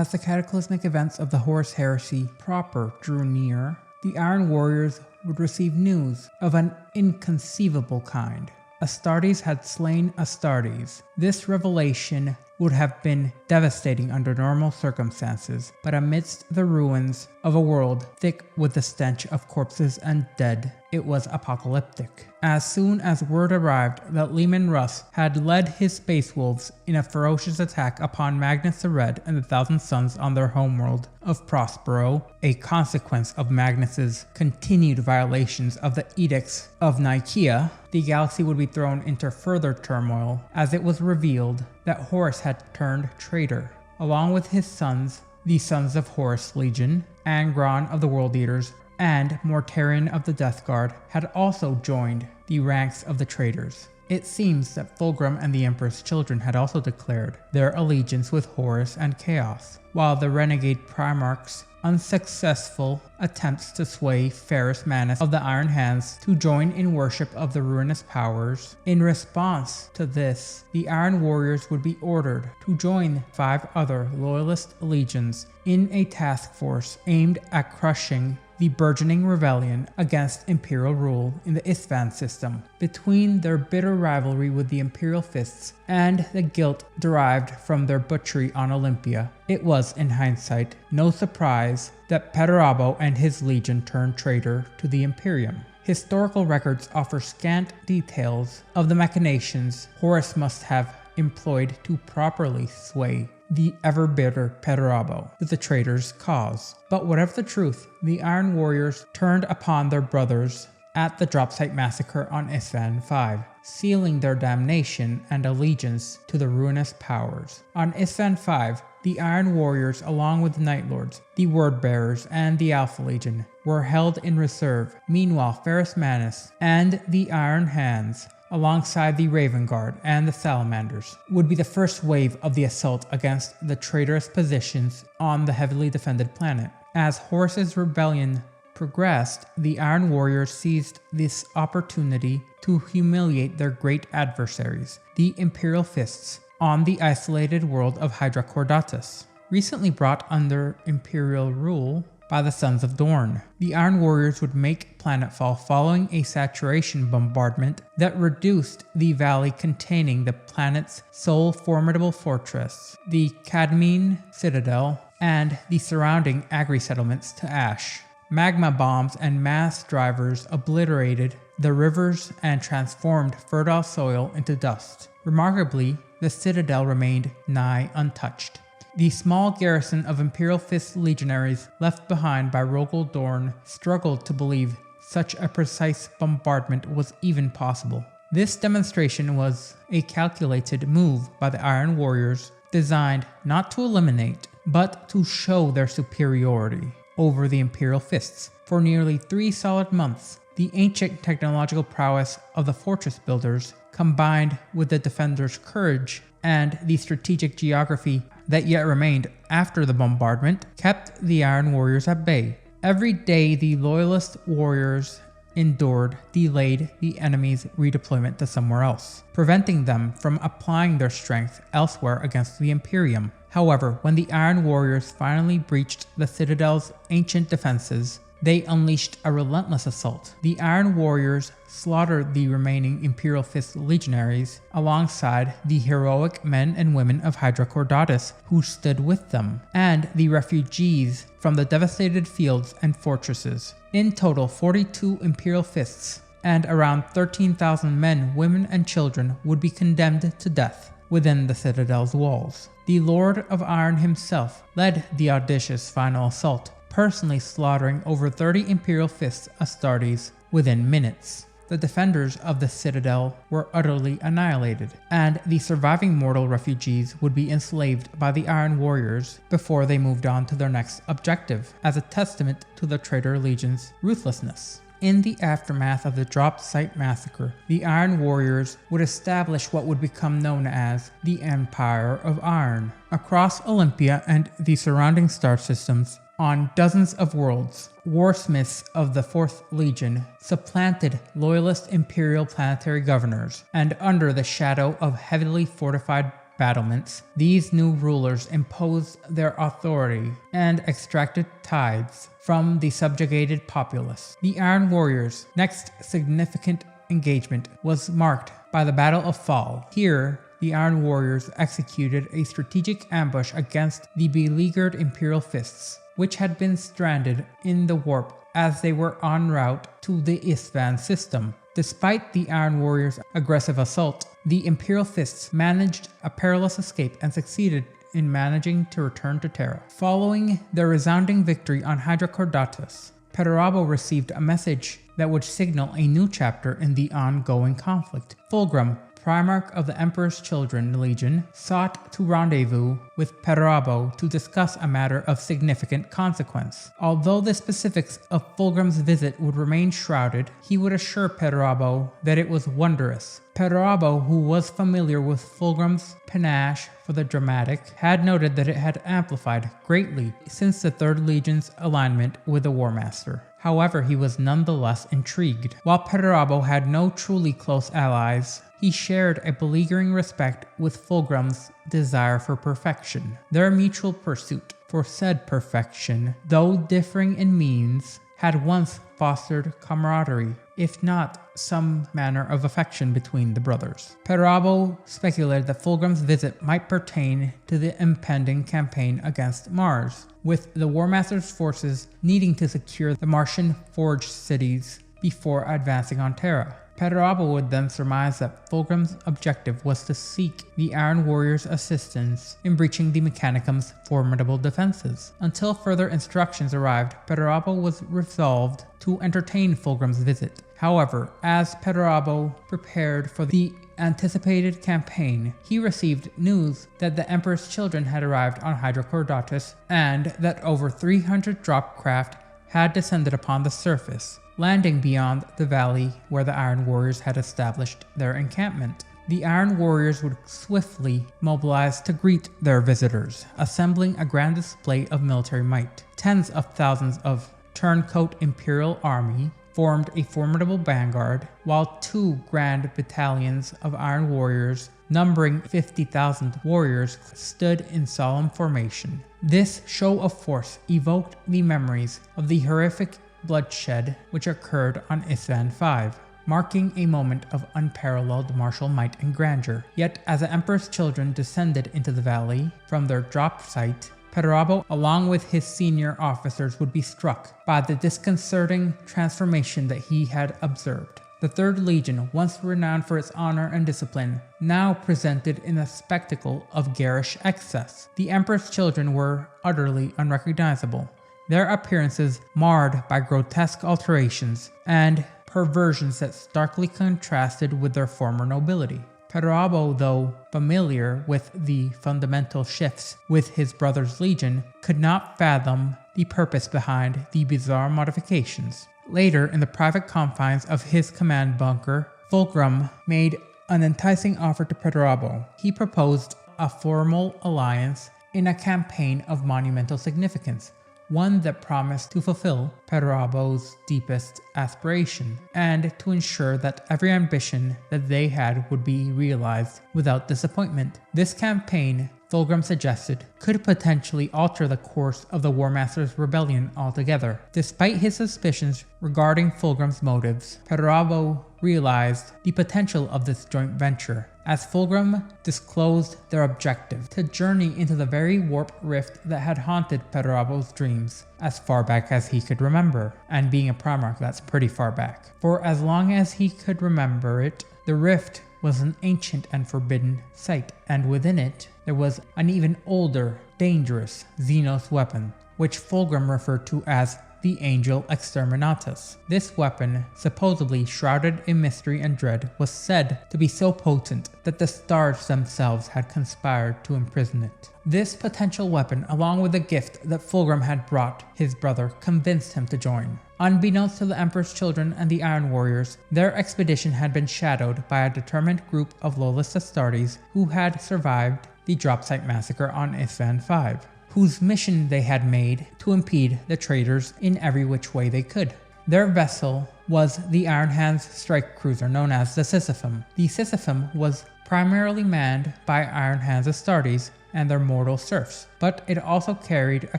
As the cataclysmic events of the Horus Heresy proper drew near, the Iron Warriors would receive news of an inconceivable kind. Astartes had slain Astartes. This revelation would have been devastating under normal circumstances, but amidst the ruins of a world thick with the stench of corpses and dead, it was apocalyptic. As soon as word arrived that Leman Russ had led his Space Wolves in a ferocious attack upon Magnus the Red and the Thousand Suns on their homeworld of Prospero, a consequence of Magnus's continued violations of the Edicts of Nicaea, the galaxy would be thrown into further turmoil as it was revealed that Horus had turned traitor. Along with his sons, the Sons of Horus Legion, Angron of the World Eaters, and Mortarion of the Death Guard had also joined the ranks of the traitors. It seems that Fulgrim and the Emperor's children had also declared their allegiance with Horus and Chaos, while the renegade Primarch's unsuccessful attempts to sway Ferrus Manus of the Iron Hands to join in worship of the ruinous powers. In response to this, the Iron Warriors would be ordered to join 5 other loyalist legions in a task force aimed at crushing the burgeoning rebellion against Imperial rule in the Isvan system. Between their bitter rivalry with the Imperial Fists and the guilt derived from their butchery on Olympia, it was, in hindsight, no surprise that Perturabo and his legion turned traitor to the Imperium. Historical records offer scant details of the machinations Horus must have employed to properly sway the ever-bitter Perturabo to the traitor's cause. But whatever the truth, the Iron Warriors turned upon their brothers at the Dropsite Massacre on Isvan 5, sealing their damnation and allegiance to the ruinous powers. On Isvan 5, the Iron Warriors, along with the Night Lords, the Wordbearers, and the Alpha Legion, were held in reserve. Meanwhile, Ferrus Manus and the Iron Hands, alongside the Raven Guard and the Salamanders, would be the first wave of the assault against the traitorous positions on the heavily defended planet. As Horus's rebellion progressed, the Iron Warriors seized this opportunity to humiliate their great adversaries, the Imperial Fists, on the isolated world of Hydra Cordatus, recently brought under Imperial rule by the Sons of Dorn. The Iron Warriors would make planetfall following a saturation bombardment that reduced the valley containing the planet's sole formidable fortress, the Cadmean Citadel, and the surrounding agri-settlements to ash. Magma bombs and mass drivers obliterated the rivers and transformed fertile soil into dust. Remarkably, the Citadel remained nigh untouched. The small garrison of Imperial Fist legionaries left behind by Rogel Dorn struggled to believe such a precise bombardment was even possible. This demonstration was a calculated move by the Iron Warriors, designed not to eliminate, but to show their superiority over the Imperial Fists. For nearly 3 solid months, the ancient technological prowess of the fortress builders, combined with the defenders' courage and the strategic geography that yet remained after the bombardment, kept the Iron Warriors at bay. Every day the loyalist warriors endured delayed the enemy's redeployment to somewhere else, preventing them from applying their strength elsewhere against the Imperium. However, when the Iron Warriors finally breached the Citadel's ancient defenses, they unleashed a relentless assault. The Iron Warriors slaughtered the remaining Imperial Fist legionaries alongside the heroic men and women of Hydra Cordatus who stood with them, and the refugees from the devastated fields and fortresses. In total, 42 Imperial Fists and around 13,000 men, women, and children would be condemned to death within the Citadel's walls. The Lord of Iron himself led the audacious final assault, personally slaughtering over 30 Imperial Fist Astartes within minutes. The defenders of the Citadel were utterly annihilated, and the surviving mortal refugees would be enslaved by the Iron Warriors before they moved on to their next objective, as a testament to the traitor legion's ruthlessness. In the aftermath of the Drop Site Massacre, the Iron Warriors would establish what would become known as the Empire of Iron. Across Olympia and the surrounding star systems, on dozens of worlds, warsmiths of the 4th Legion supplanted loyalist imperial planetary governors, and under the shadow of heavily fortified battlements, these new rulers imposed their authority and extracted tithes from the subjugated populace. The Iron Warriors' next significant engagement was marked by the Battle of Fall. Here, the Iron Warriors executed a strategic ambush against the beleaguered Imperial Fists, which had been stranded in the warp as they were en route to the Isvan system. Despite the Iron Warriors' aggressive assault, the Imperial Fists managed a perilous escape and succeeded in managing to return to Terra. Following their resounding victory on Hydrocordatus, Perturabo received a message that would signal a new chapter in the ongoing conflict. Fulgrim, Primarch of the Emperor's Children Legion, sought to rendezvous with Perturabo to discuss a matter of significant consequence. Although the specifics of Fulgrim's visit would remain shrouded, he would assure Perturabo that it was wondrous. Perturabo, who was familiar with Fulgrim's panache for the dramatic, had noted that it had amplified greatly since the Third Legion's alignment with the War Master. However, he was nonetheless intrigued. While Perturabo had no truly close allies, he shared a beleaguering respect with Fulgrim's desire for perfection. Their mutual pursuit for said perfection, though differing in means, had once fostered camaraderie, if not some manner of affection between the brothers. Perturabo speculated that Fulgrim's visit might pertain to the impending campaign against Mars, with the War Master's forces needing to secure the Martian forged cities before advancing on Terra. Perturabo would then surmise that Fulgrim's objective was to seek the Iron Warriors' assistance in breaching the Mechanicum's formidable defenses. Until further instructions arrived, Perturabo was resolved to entertain Fulgrim's visit. However, as Perturabo prepared for the anticipated campaign, he received news that the Emperor's children had arrived on Hydrocordatus and that over 300 drop craft had descended upon the surface, landing beyond the valley where the Iron Warriors had established their encampment. The Iron Warriors would swiftly mobilize to greet their visitors, assembling a grand display of military might. Tens of thousands of turncoat Imperial army formed a formidable vanguard, while 2 grand battalions of Iron Warriors numbering 50,000 warriors stood in solemn formation. This show of force evoked the memories of the horrific bloodshed which occurred on Isvan V, marking a moment of unparalleled martial might and grandeur. Yet as the Emperor's children descended into the valley from their drop site, Perturabo, along with his senior officers, would be struck by the disconcerting transformation that he had observed. The Third Legion, once renowned for its honor and discipline, now presented in a spectacle of garish excess. The Emperor's children were utterly unrecognizable, their appearances marred by grotesque alterations and perversions that starkly contrasted with their former nobility. Perturabo, though familiar with the fundamental shifts with his brother's legion, could not fathom the purpose behind the bizarre modifications. Later, in the private confines of his command bunker, Fulgrim made an enticing offer to Perturabo. He proposed a formal alliance in a campaign of monumental significance, one that promised to fulfill Perturabo's deepest aspiration, and to ensure that every ambition that they had would be realized without disappointment. This campaign, Fulgrim suggested, could potentially alter the course of the War Master's rebellion altogether. Despite his suspicions regarding Fulgrim's motives, Perturabo realized the potential of this joint venture, as Fulgrim disclosed their objective: to journey into the very warp rift that had haunted Perturabo's dreams as far back as he could remember. And being a Primarch, that's pretty far back. For as long as he could remember it, the rift was an ancient and forbidden sight, and within it there was an even older, dangerous Xenos weapon, which Fulgrim referred to as the Angel Exterminatus. This weapon, supposedly shrouded in mystery and dread, was said to be so potent that the stars themselves had conspired to imprison it. This potential weapon, along with the gift that Fulgrim had brought his brother, convinced him to join. Unbeknownst to the Emperor's children and the Iron Warriors, their expedition had been shadowed by a determined group of lawless Astartes who had survived the Dropsite massacre on Isvan V, whose mission they had made to impede the traitors in every which way they could. Their vessel was the Iron Hand's strike cruiser known as the Sisyphum. The Sisyphum was primarily manned by Iron Hands Astartes and their mortal serfs, but it also carried a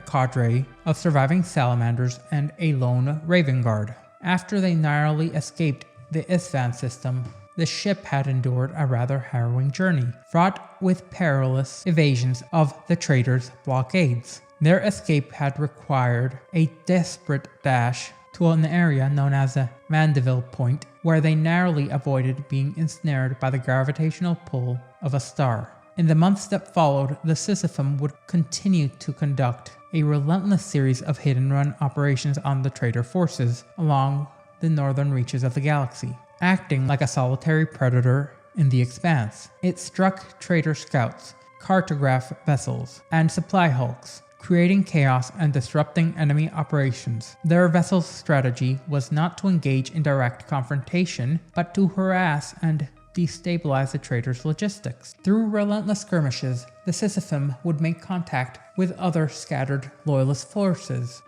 cadre of surviving salamanders and a lone Raven Guard. After they narrowly escaped the Isvan system, the ship had endured a rather harrowing journey, fraught with perilous evasions of the traitors' blockades. Their escape had required a desperate dash to an area known as the Mandeville Point, where they narrowly avoided being ensnared by the gravitational pull of a star. In the months that followed, the Sisyphum would continue to conduct a relentless series of hit-and-run operations on the traitor forces along the northern reaches of the galaxy. Acting like a solitary predator in the expanse, it struck traitor scouts, cartograph vessels, and supply hulks, creating chaos and disrupting enemy operations. Their vessel's strategy was not to engage in direct confrontation, but to harass and destabilize the traitors' logistics. Through relentless skirmishes, the Sisyphum would make contact with other scattered loyalist forces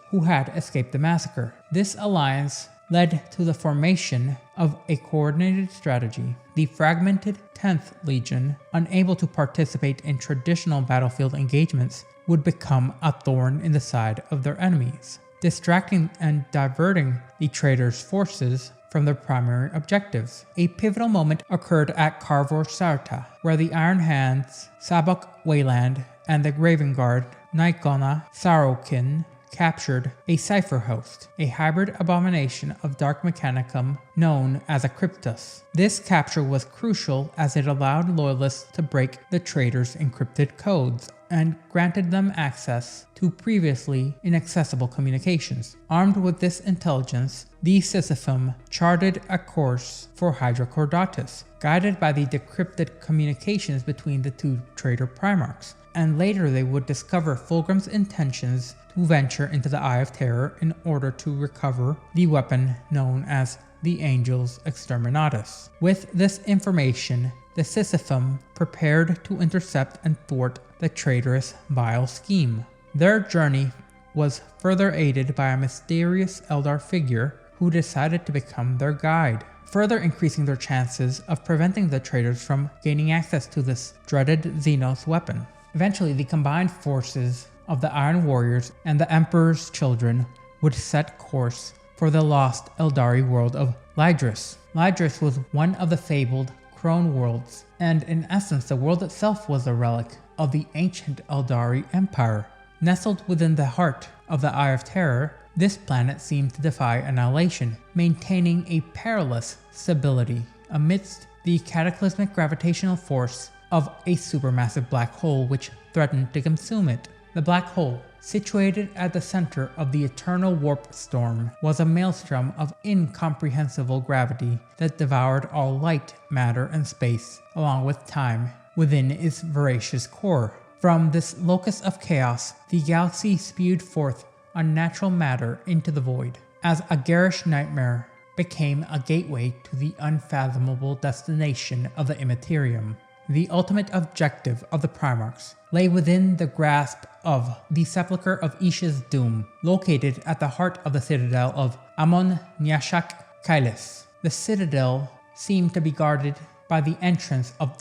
who had escaped the massacre. This alliance led to the formation of a coordinated strategy. The fragmented 10th Legion, unable to participate in traditional battlefield engagements, would become a thorn in the side of their enemies, distracting and diverting the traitors' forces from their primary objectives. A pivotal moment occurred at Carvor Sarta, where the Iron Hands, Sabak Wayland, and the Raven Guard, Nikona Sarokin, captured a cipher host, a hybrid abomination of Dark Mechanicum known as a Cryptus. This capture was crucial as it allowed loyalists to break the traitors' encrypted codes and granted them access to previously inaccessible communications. Armed with this intelligence, the Sisyphum charted a course for Hydra Cordatus, guided by the decrypted communications between the two traitor Primarchs, and later they would discover Fulgrim's intentions to venture into the Eye of Terror in order to recover the weapon known as the Angel's Exterminatus. With this information, the Sisyphum prepared to intercept and thwart the traitorous Vile scheme. Their journey was further aided by a mysterious Eldar figure who decided to become their guide, further increasing their chances of preventing the traitors from gaining access to this dreaded Xenos weapon. Eventually, the combined forces of the Iron Warriors and the Emperor's children would set course for the lost Eldari world of Lydris. Lydris was one of the fabled Crone worlds, and in essence the world itself was a relic of the ancient Eldari Empire. Nestled within the heart of the Eye of Terror, this planet seemed to defy annihilation, maintaining a perilous stability amidst the cataclysmic gravitational force of a supermassive black hole which threatened to consume it. The black hole, situated at the center of the eternal warp storm, was a maelstrom of incomprehensible gravity that devoured all light, matter, and space, along with time, within its voracious core. From this locus of chaos, the galaxy spewed forth unnatural matter into the void, as a garish nightmare became a gateway to the unfathomable destination of the Imperium. The ultimate objective of the Primarchs lay within the grasp of the Sepulchre of Isha's Doom, located at the heart of the citadel of Amon Nyashak Kailis. The citadel seemed to be guarded by the entrance of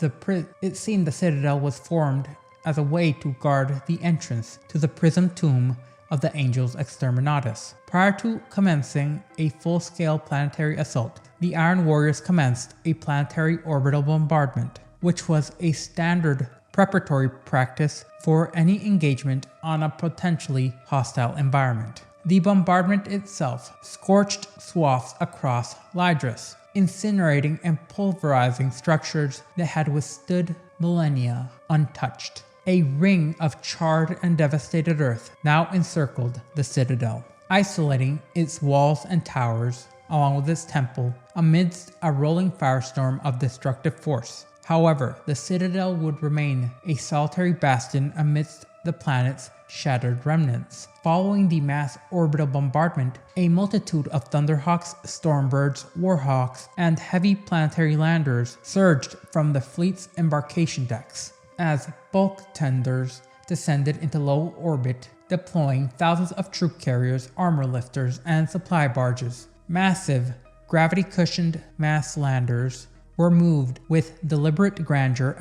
It seemed the citadel was formed as a way to guard the entrance to the prism tomb of the Angel's Exterminatus. Prior to commencing a full-scale planetary assault, the Iron Warriors commenced a planetary orbital bombardment, which was a standard preparatory practice for any engagement on a potentially hostile environment. The bombardment itself scorched swaths across Lydris, incinerating and pulverizing structures that had withstood millennia untouched. A ring of charred and devastated earth now encircled the citadel, isolating its walls and towers, along with its temple, amidst a rolling firestorm of destructive force. However, the citadel would remain a solitary bastion amidst the planet's shattered remnants. Following the mass orbital bombardment, a multitude of Thunderhawks, Stormbirds, Warhawks, and heavy planetary landers surged from the fleet's embarkation decks as bulk tenders descended into low orbit, deploying thousands of troop carriers, armor lifters, and supply barges. Massive, gravity-cushioned mass landers were moved with deliberate grandeur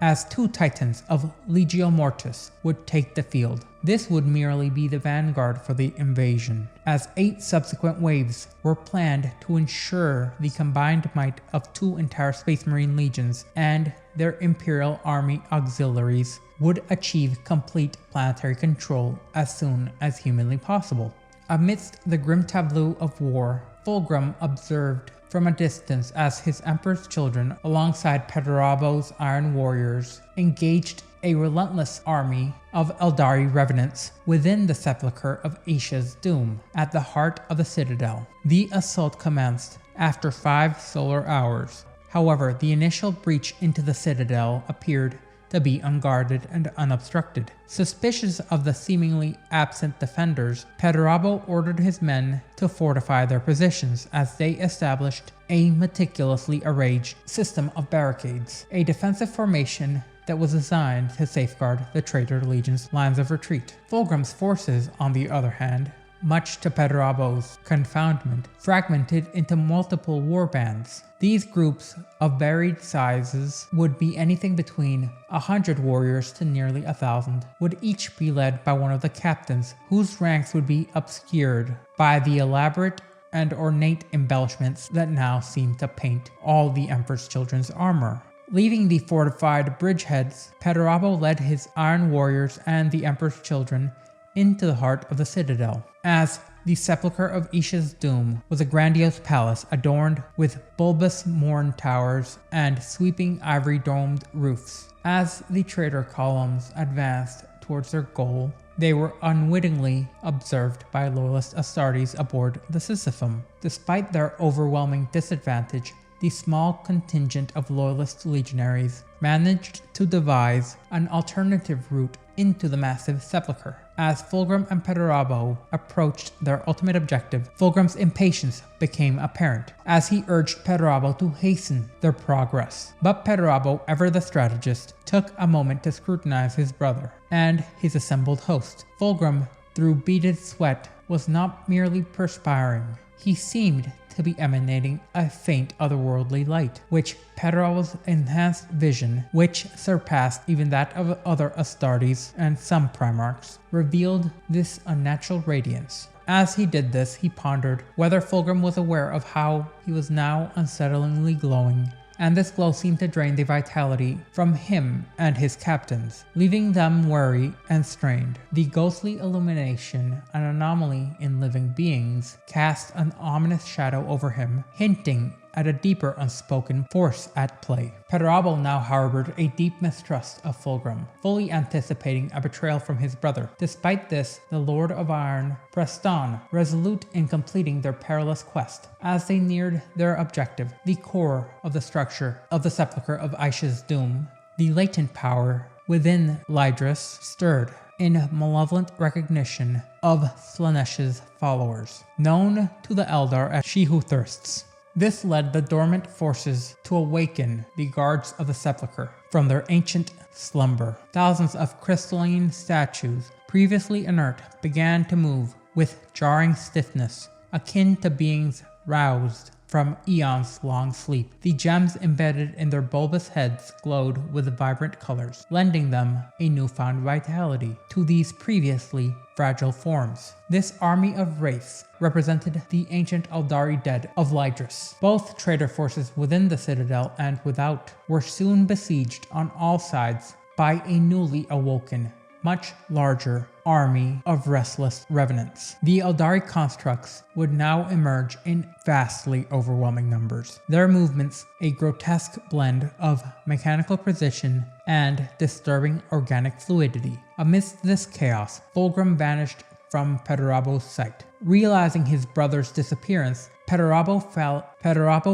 as 2 titans of Legio Mortis would take the field. This would merely be the vanguard for the invasion, as 8 subsequent waves were planned to ensure the combined might of 2 entire Space Marine legions and their Imperial Army auxiliaries would achieve complete planetary control as soon as humanly possible. Amidst the grim tableau of war, Fulgrim observed from a distance as his Emperor's children, alongside Perturabo's Iron Warriors, engaged a relentless army of Eldari revenants within the Sepulchre of Isha's Doom, at the heart of the Citadel. The assault commenced after 5 solar hours. However, the initial breach into the Citadel appeared to be unguarded and unobstructed. Suspicious of the seemingly absent defenders, Perturabo ordered his men to fortify their positions as they established a meticulously arranged system of barricades, a defensive formation that was designed to safeguard the traitor legion's lines of retreat. Fulgrim's forces, on the other hand, much to Perturabo's confoundment, fragmented into multiple warbands. These groups of varied sizes would be anything between 100 warriors to nearly 1,000, would each be led by one of the captains, whose ranks would be obscured by the elaborate and ornate embellishments that now seem to paint all the Emperor's children's armor. Leaving the fortified bridgeheads, Perturabo led his Iron Warriors and the Emperor's children into the heart of the Citadel, as the Sepulchre of Isha's Doom was a grandiose palace adorned with bulbous morn towers and sweeping ivory-domed roofs. As the traitor columns advanced towards their goal, they were unwittingly observed by loyalist Astartes aboard the Sisyphum. Despite their overwhelming disadvantage, the small contingent of loyalist legionaries managed to devise an alternative route into the massive sepulchre. As Fulgrim and Perturabo approached their ultimate objective, Fulgrim's impatience became apparent as he urged Perturabo to hasten their progress. But Perturabo, ever the strategist, took a moment to scrutinize his brother and his assembled host. Fulgrim, through beaded sweat, was not merely perspiring. He seemed to be emanating a faint otherworldly light, which Perturabo's enhanced vision, which surpassed even that of other Astartes and some Primarchs, revealed this unnatural radiance. As he did this, he pondered whether Fulgrim was aware of how he was now unsettlingly glowing, and this glow seemed to drain the vitality from him and his captains, leaving them weary and strained. The ghostly illumination, an anomaly in living beings, cast an ominous shadow over him, hinting at a deeper unspoken force at play. Perturabo now harbored a deep mistrust of Fulgrim, fully anticipating a betrayal from his brother. Despite this, the Lord of Iron pressed on, resolute in completing their perilous quest. As they neared their objective, the core of the structure of the Sepulchre of Isha's Doom, the latent power within Lydris stirred in malevolent recognition of Slaaneish's followers, known to the Eldar as She Who Thirsts. This led the dormant forces to awaken the guards of the Sepulchre from their ancient slumber. Thousands of crystalline statues, previously inert, began to move with jarring stiffness, akin to beings roused from eons-long sleep. The gems embedded in their bulbous heads glowed with vibrant colors, lending them a newfound vitality to these previously fragile forms. This army of wraiths represented the ancient Eldari dead of Lydris. Both traitor forces within the Citadel and without were soon besieged on all sides by a newly awoken, much larger army of restless revenants. The Eldari constructs would now emerge in vastly overwhelming numbers, their movements a grotesque blend of mechanical precision and disturbing organic fluidity. Amidst this chaos, Fulgrim vanished from Perturabo's sight. Realizing his brother's disappearance, Perturabo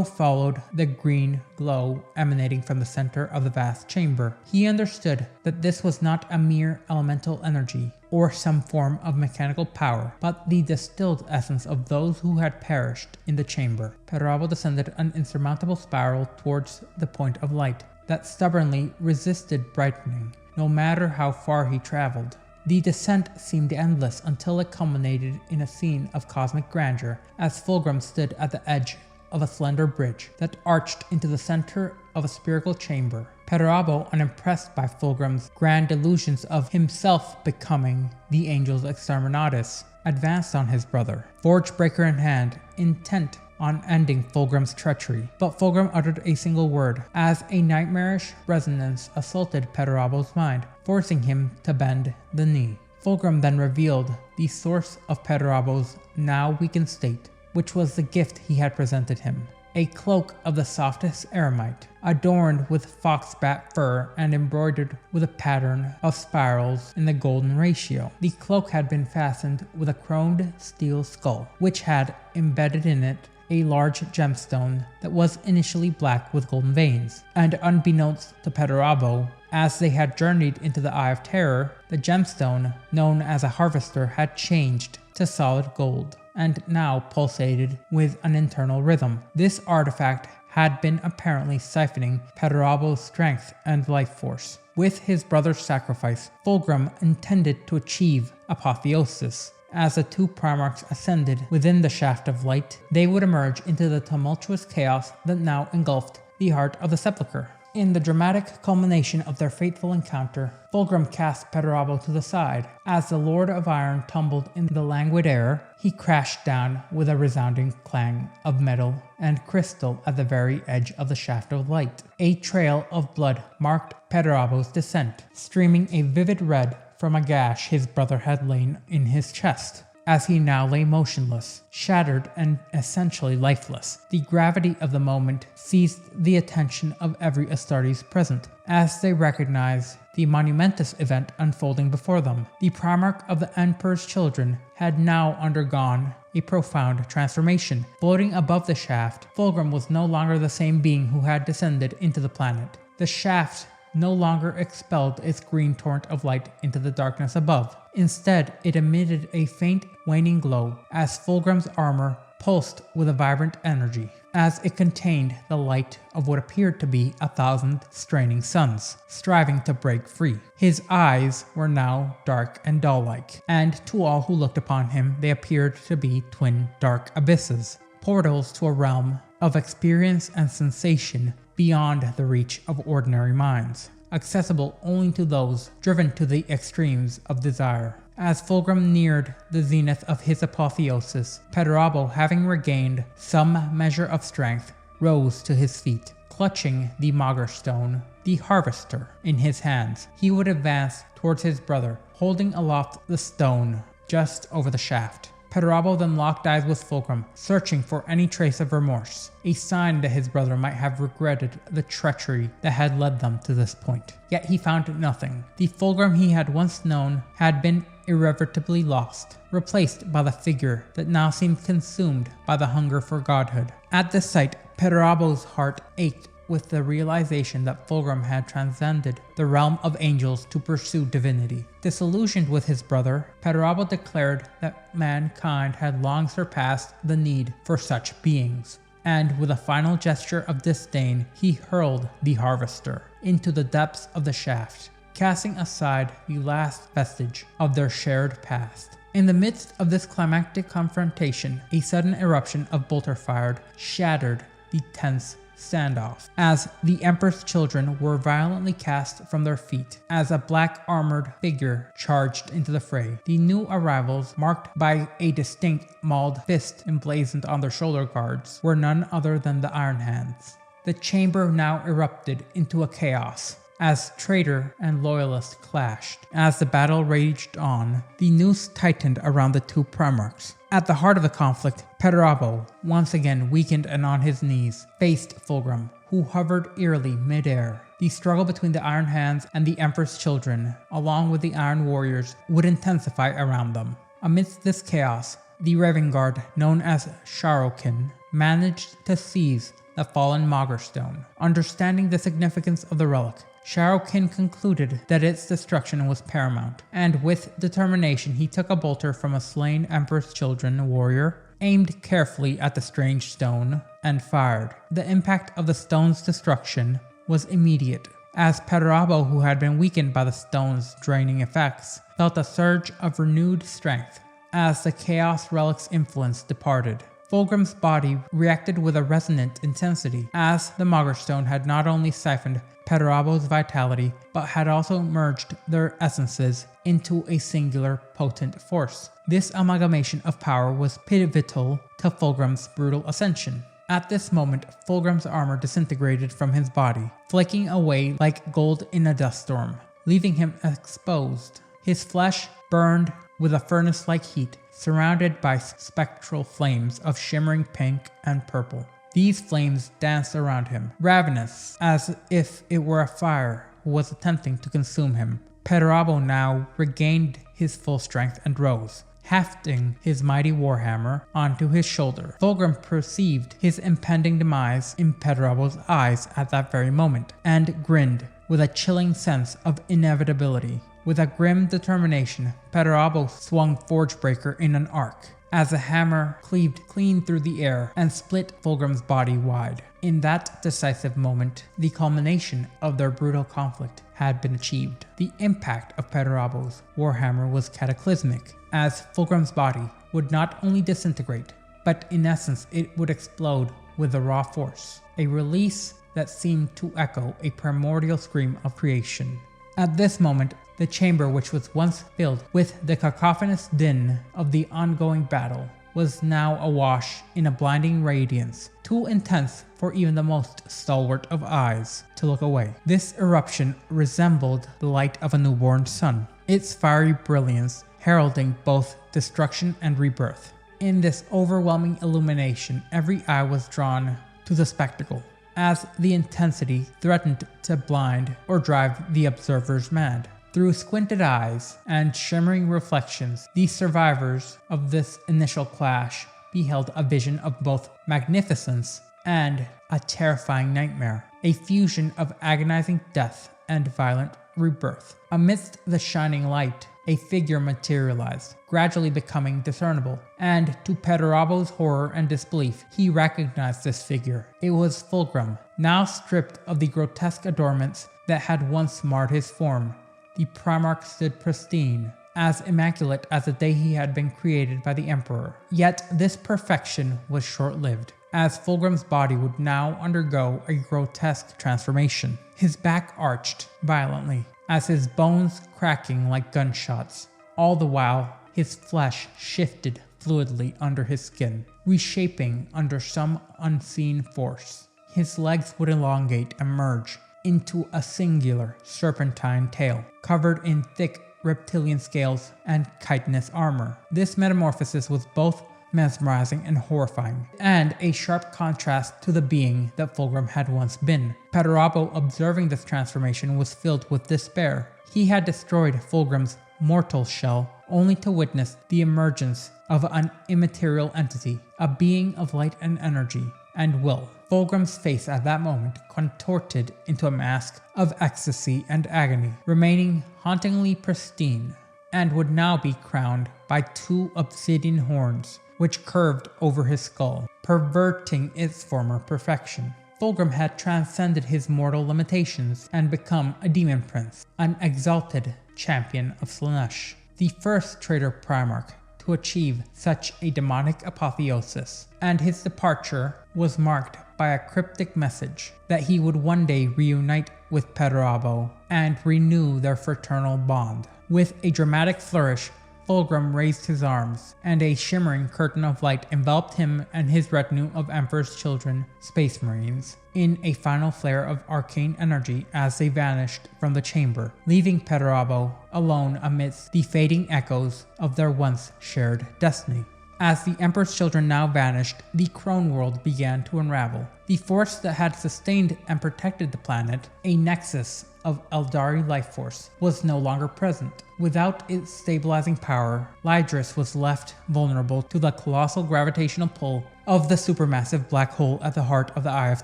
followed the green glow emanating from the center of the vast chamber. He understood that this was not a mere elemental energy or some form of mechanical power, but the distilled essence of those who had perished in the chamber. Perturabo descended an insurmountable spiral towards the point of light that stubbornly resisted brightening, no matter how far he traveled. The descent seemed endless until it culminated in a scene of cosmic grandeur as Fulgrim stood at the edge of a slender bridge that arched into the center of a spherical chamber. Perturabo, unimpressed by Fulgrim's grand delusions of himself becoming the Angel's exterminatus, advanced on his brother, Forgebreaker in hand, intent on ending Fulgrim's treachery. But Fulgrim uttered a single word, as a nightmarish resonance assaulted Perturabo's mind, forcing him to bend the knee. Fulgrim then revealed the source of Perturabo's now weakened state, which was the gift he had presented him. A cloak of the softest aramite, adorned with foxbat fur and embroidered with a pattern of spirals in the golden ratio. The cloak had been fastened with a chromed steel skull, which had embedded in it a large gemstone that was initially black with golden veins. And unbeknownst to Perturabo, as they had journeyed into the Eye of Terror, the gemstone, known as a harvester, had changed to solid gold, and now pulsated with an internal rhythm. This artifact had been apparently siphoning Perturabo's strength and life force. With his brother's sacrifice, Fulgrim intended to achieve apotheosis. As the two Primarchs ascended within the shaft of light, they would emerge into the tumultuous chaos that now engulfed the heart of the Sepulchre. In the dramatic culmination of their fateful encounter, Fulgrim cast Perturabo to the side. As the Lord of Iron tumbled in the languid air, he crashed down with a resounding clang of metal and crystal at the very edge of the shaft of light. A trail of blood marked Perturabo's descent, streaming a vivid red from a gash his brother had lain in his chest. As he now lay motionless, shattered and essentially lifeless, the gravity of the moment seized the attention of every Astartes present, as they recognized the monumentous event unfolding before them. The Primarch of the Emperor's Children had now undergone a profound transformation. Floating above the shaft, Fulgrim was no longer the same being who had descended into the planet. The shaft no longer expelled its green torrent of light into the darkness above. Instead, it emitted a faint, waning glow as Fulgrim's armor pulsed with a vibrant energy, as it contained the light of what appeared to be 1,000 straining suns, striving to break free. His eyes were now dark and doll-like, and to all who looked upon him, they appeared to be twin dark abysses, portals to a realm of experience and sensation beyond the reach of ordinary minds, accessible only to those driven to the extremes of desire. As Fulgrim neared the zenith of his apotheosis, Perturabo, having regained some measure of strength, rose to his feet. Clutching the Maugre stone, the harvester, in his hands, he would advance towards his brother, holding aloft the stone just over the shaft. Perturabo then locked eyes with Fulgrim, searching for any trace of remorse, a sign that his brother might have regretted the treachery that had led them to this point. Yet he found nothing. The Fulgrim he had once known had been irretrievably lost, replaced by the figure that now seemed consumed by the hunger for godhood. At this sight, Perturabo's heart ached with the realization that Fulgrim had transcended the realm of angels to pursue divinity. Disillusioned with his brother, Perturabo declared that mankind had long surpassed the need for such beings, and with a final gesture of disdain, he hurled the harvester into the depths of the shaft, casting aside the last vestige of their shared past. In the midst of this climactic confrontation, a sudden eruption of bolter fired shattered the tense standoff, as the Emperor's children were violently cast from their feet as a black armored figure charged into the fray. The new arrivals, marked by a distinct mauled fist emblazoned on their shoulder guards, were none other than the Iron Hands. The chamber now erupted into a chaos as traitor and loyalist clashed. As the battle raged on, the noose tightened around the two Primarchs. At the heart of the conflict, Perturabo, once again weakened and on his knees, faced Fulgrim, who hovered eerily mid-air. The struggle between the Iron Hands and the Emperor's children, along with the Iron Warriors, would intensify around them. Amidst this chaos, the Raven Guard, known as Sharakin, managed to seize the fallen Maugre stone. Understanding the significance of the relic, Sharakin concluded that its destruction was paramount, and with determination he took a bolter from a slain Emperor's Children warrior, aimed carefully at the strange stone, and fired. The impact of the stone's destruction was immediate, as Perturabo, who had been weakened by the stone's draining effects, felt a surge of renewed strength. As the Chaos Relic's influence departed, Fulgrim's body reacted with a resonant intensity, as the Maugre Stone had not only siphoned Perturabo's vitality, but had also merged their essences into a singular potent force. This amalgamation of power was pivotal to Fulgrim's brutal ascension. At this moment, Fulgrim's armor disintegrated from his body, flaking away like gold in a dust storm, leaving him exposed. His flesh burned with a furnace-like heat, surrounded by spectral flames of shimmering pink and purple. These flames danced around him, ravenous, as if it were a fire was attempting to consume him. Perturabo now regained his full strength and rose, hefting his mighty warhammer onto his shoulder. Fulgrim perceived his impending demise in Perturabo's eyes at that very moment, and grinned with a chilling sense of inevitability. With a grim determination, Perturabo swung Forgebreaker in an arc, as the hammer cleaved clean through the air and split Fulgrim's body wide. In that decisive moment, the culmination of their brutal conflict had been achieved. The impact of Perturabo's warhammer was cataclysmic, as Fulgrim's body would not only disintegrate, but in essence it would explode with a raw force, a release that seemed to echo a primordial scream of creation. At this moment, the chamber, which was once filled with the cacophonous din of the ongoing battle, was now awash in a blinding radiance, too intense for even the most stalwart of eyes to look away. This eruption resembled the light of a newborn sun, its fiery brilliance heralding both destruction and rebirth. In this overwhelming illumination, every eye was drawn to the spectacle, as the intensity threatened to blind or drive the observers mad. Through squinted eyes and shimmering reflections, the survivors of this initial clash beheld a vision of both magnificence and a terrifying nightmare, a fusion of agonizing death and violent rebirth. Amidst the shining light, a figure materialized, gradually becoming discernible, and to Perturabo's horror and disbelief, he recognized this figure. It was Fulgrim, now stripped of the grotesque adornments that had once marred his form. The Primarch stood pristine, as immaculate as the day he had been created by the Emperor. Yet this perfection was short-lived, as Fulgrim's body would now undergo a grotesque transformation. His back arched violently, as his bones cracking like gunshots. All the while, his flesh shifted fluidly under his skin, reshaping under some unseen force. His legs would elongate and merge into a singular serpentine tail, covered in thick reptilian scales and chitinous armor. This metamorphosis was both mesmerizing and horrifying, and a sharp contrast to the being that Fulgrim had once been. Perturabo, observing this transformation, was filled with despair. He had destroyed Fulgrim's mortal shell, only to witness the emergence of an immaterial entity, a being of light and energy and will. Fulgrim's face at that moment contorted into a mask of ecstasy and agony, remaining hauntingly pristine, and would now be crowned by two obsidian horns, which curved over his skull, perverting its former perfection. Fulgrim had transcended his mortal limitations and become a demon prince, an exalted champion of Slaanesh, the first traitor Primarch to achieve such a demonic apotheosis, and his departure was marked by a cryptic message that he would one day reunite with Perturabo and renew their fraternal bond. With a dramatic flourish, Fulgrim raised his arms, and a shimmering curtain of light enveloped him and his retinue of Emperor's children, Space Marines, in a final flare of arcane energy as they vanished from the chamber, leaving Perturabo alone amidst the fading echoes of their once shared destiny. As the Emperor's children now vanished, the Crone world began to unravel. The force that had sustained and protected the planet, a nexus of Eldari life force, was no longer present. Without its stabilizing power, Lydris was left vulnerable to the colossal gravitational pull of the supermassive black hole at the heart of the Eye of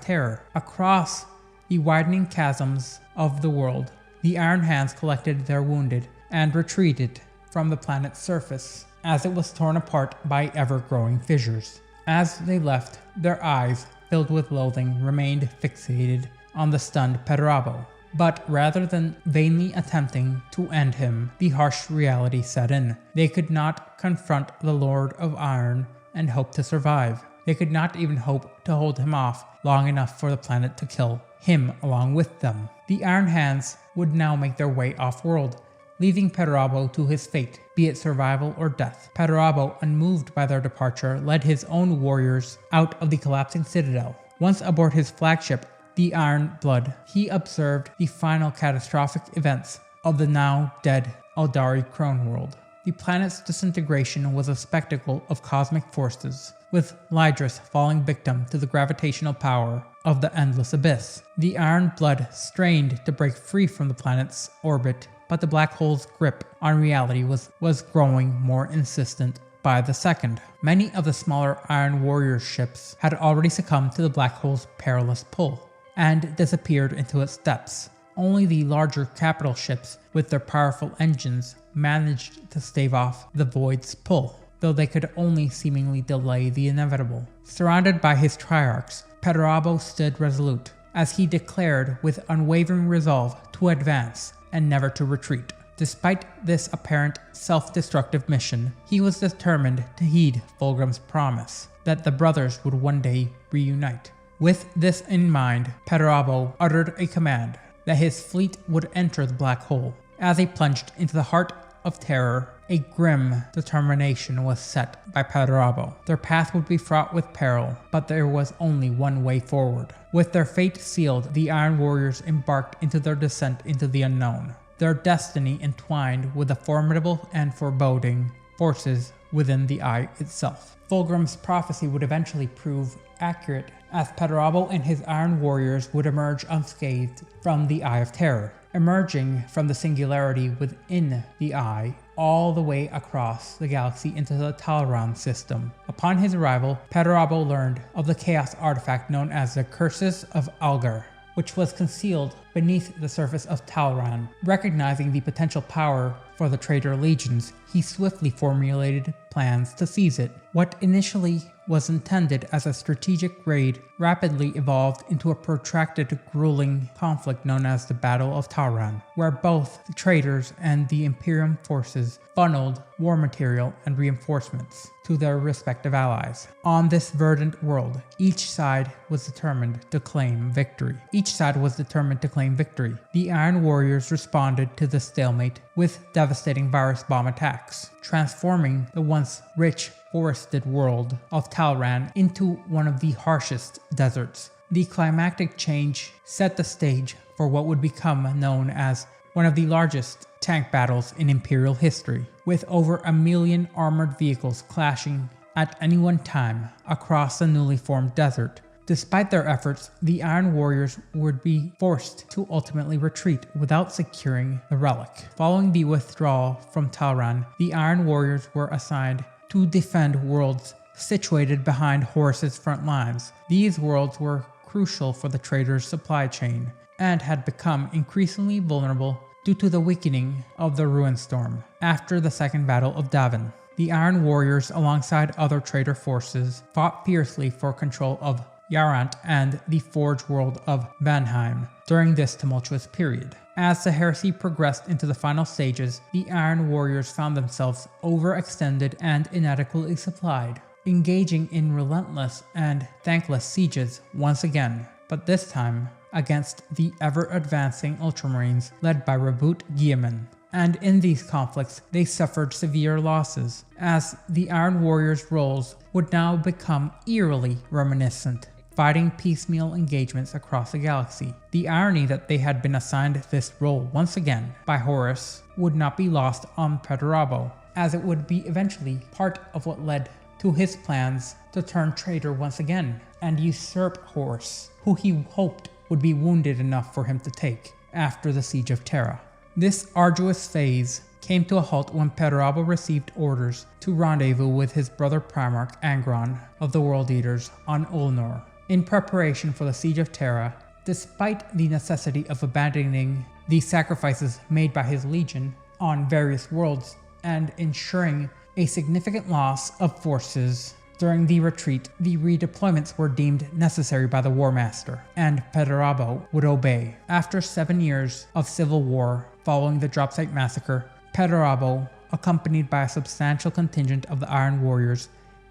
Terror. Across the widening chasms of the world, the Iron Hands collected their wounded and retreated from the planet's surface, as it was torn apart by ever-growing fissures. As they left, their eyes, filled with loathing, remained fixated on the stunned Perturabo. But rather than vainly attempting to end him, the harsh reality set in. They could not confront the Lord of Iron and hope to survive. They could not even hope to hold him off long enough for the planet to kill him along with them. The Iron Hands would now make their way off-world, leaving Perturabo to his fate, be it survival or death. Perturabo, unmoved by their departure, led his own warriors out of the collapsing citadel. Once aboard his flagship, the Iron Blood, he observed the final catastrophic events of the now dead Eldari Crone world. The planet's disintegration was a spectacle of cosmic forces, with Lydris falling victim to the gravitational power of the endless abyss. The Iron Blood strained to break free from the planet's orbit, but the black hole's grip on reality was growing more insistent by the second. Many of the smaller Iron Warrior ships had already succumbed to the black hole's perilous pull and disappeared into its depths. Only the larger capital ships with their powerful engines managed to stave off the void's pull, though they could only seemingly delay the inevitable. Surrounded by his triarchs, Perturabo stood resolute, as he declared with unwavering resolve to advance and never to retreat. Despite this apparent self-destructive mission, he was determined to heed Fulgrim's promise that the brothers would one day reunite. With this in mind, Perturabo uttered a command that his fleet would enter the black hole. As they plunged into the heart of terror, a grim determination was set by Perturabo. Their path would be fraught with peril, but there was only one way forward. With their fate sealed, the Iron Warriors embarked into their descent into the unknown, their destiny entwined with the formidable and foreboding forces within the Eye itself. Fulgrim's prophecy would eventually prove accurate, as Perturabo and his Iron Warriors would emerge unscathed from the Eye of Terror, emerging from the singularity within the Eye all the way across the galaxy into the Talran system. Upon his arrival, Perturabo learned of the chaos artifact known as the Curses of Algar, which was concealed beneath the surface of Talran. Recognizing the potential power for the traitor legions, he swiftly formulated plans to seize it. What initially was intended as a strategic raid rapidly evolved into a protracted, grueling conflict known as the Battle of Talran, where both the traitors and the Imperium forces funneled war material and reinforcements to their respective allies. On this verdant world, each side was determined to claim victory. The Iron Warriors responded to the stalemate with devastating virus bomb attacks, transforming the once rich, forested world of Talran into one of the harshest deserts. The climactic change set the stage for what would become known as one of the largest tank battles in Imperial history, with over 1 million armored vehicles clashing at any one time across the newly formed desert. Despite their efforts, the Iron Warriors would be forced to ultimately retreat without securing the relic. Following the withdrawal from Talran, the Iron Warriors were assigned to defend worlds situated behind Horus's front lines. These worlds were crucial for the traitors' supply chain and had become increasingly vulnerable due to the weakening of the Ruinstorm after the Second Battle of Davin. The Iron Warriors, alongside other traitor forces, fought fiercely for control of Yarant and the Forge world of Vanheim during this tumultuous period. As the heresy progressed into the final stages, the Iron Warriors found themselves overextended and inadequately supplied, engaging in relentless and thankless sieges once again, but this time against the ever-advancing Ultramarines led by Reboot Guilliman. And in these conflicts, they suffered severe losses, as the Iron Warriors' roles would now become eerily reminiscent, fighting piecemeal engagements across the galaxy. The irony that they had been assigned this role once again by Horus would not be lost on Perturabo, as it would be eventually part of what led to his plans to turn traitor once again and usurp Horus, who he hoped would be wounded enough for him to take after the Siege of Terra. This arduous phase came to a halt when Perturabo received orders to rendezvous with his brother Primarch Angron of the World Eaters on Ulnor. In preparation for the Siege of Terra, despite the necessity of abandoning the sacrifices made by his legion on various worlds and ensuring a significant loss of forces during the retreat, the redeployments were deemed necessary by the War Master, and Perturabo would obey. After 7 years of civil war following the Dropsite Massacre, Perturabo, accompanied by a substantial contingent of the Iron Warriors,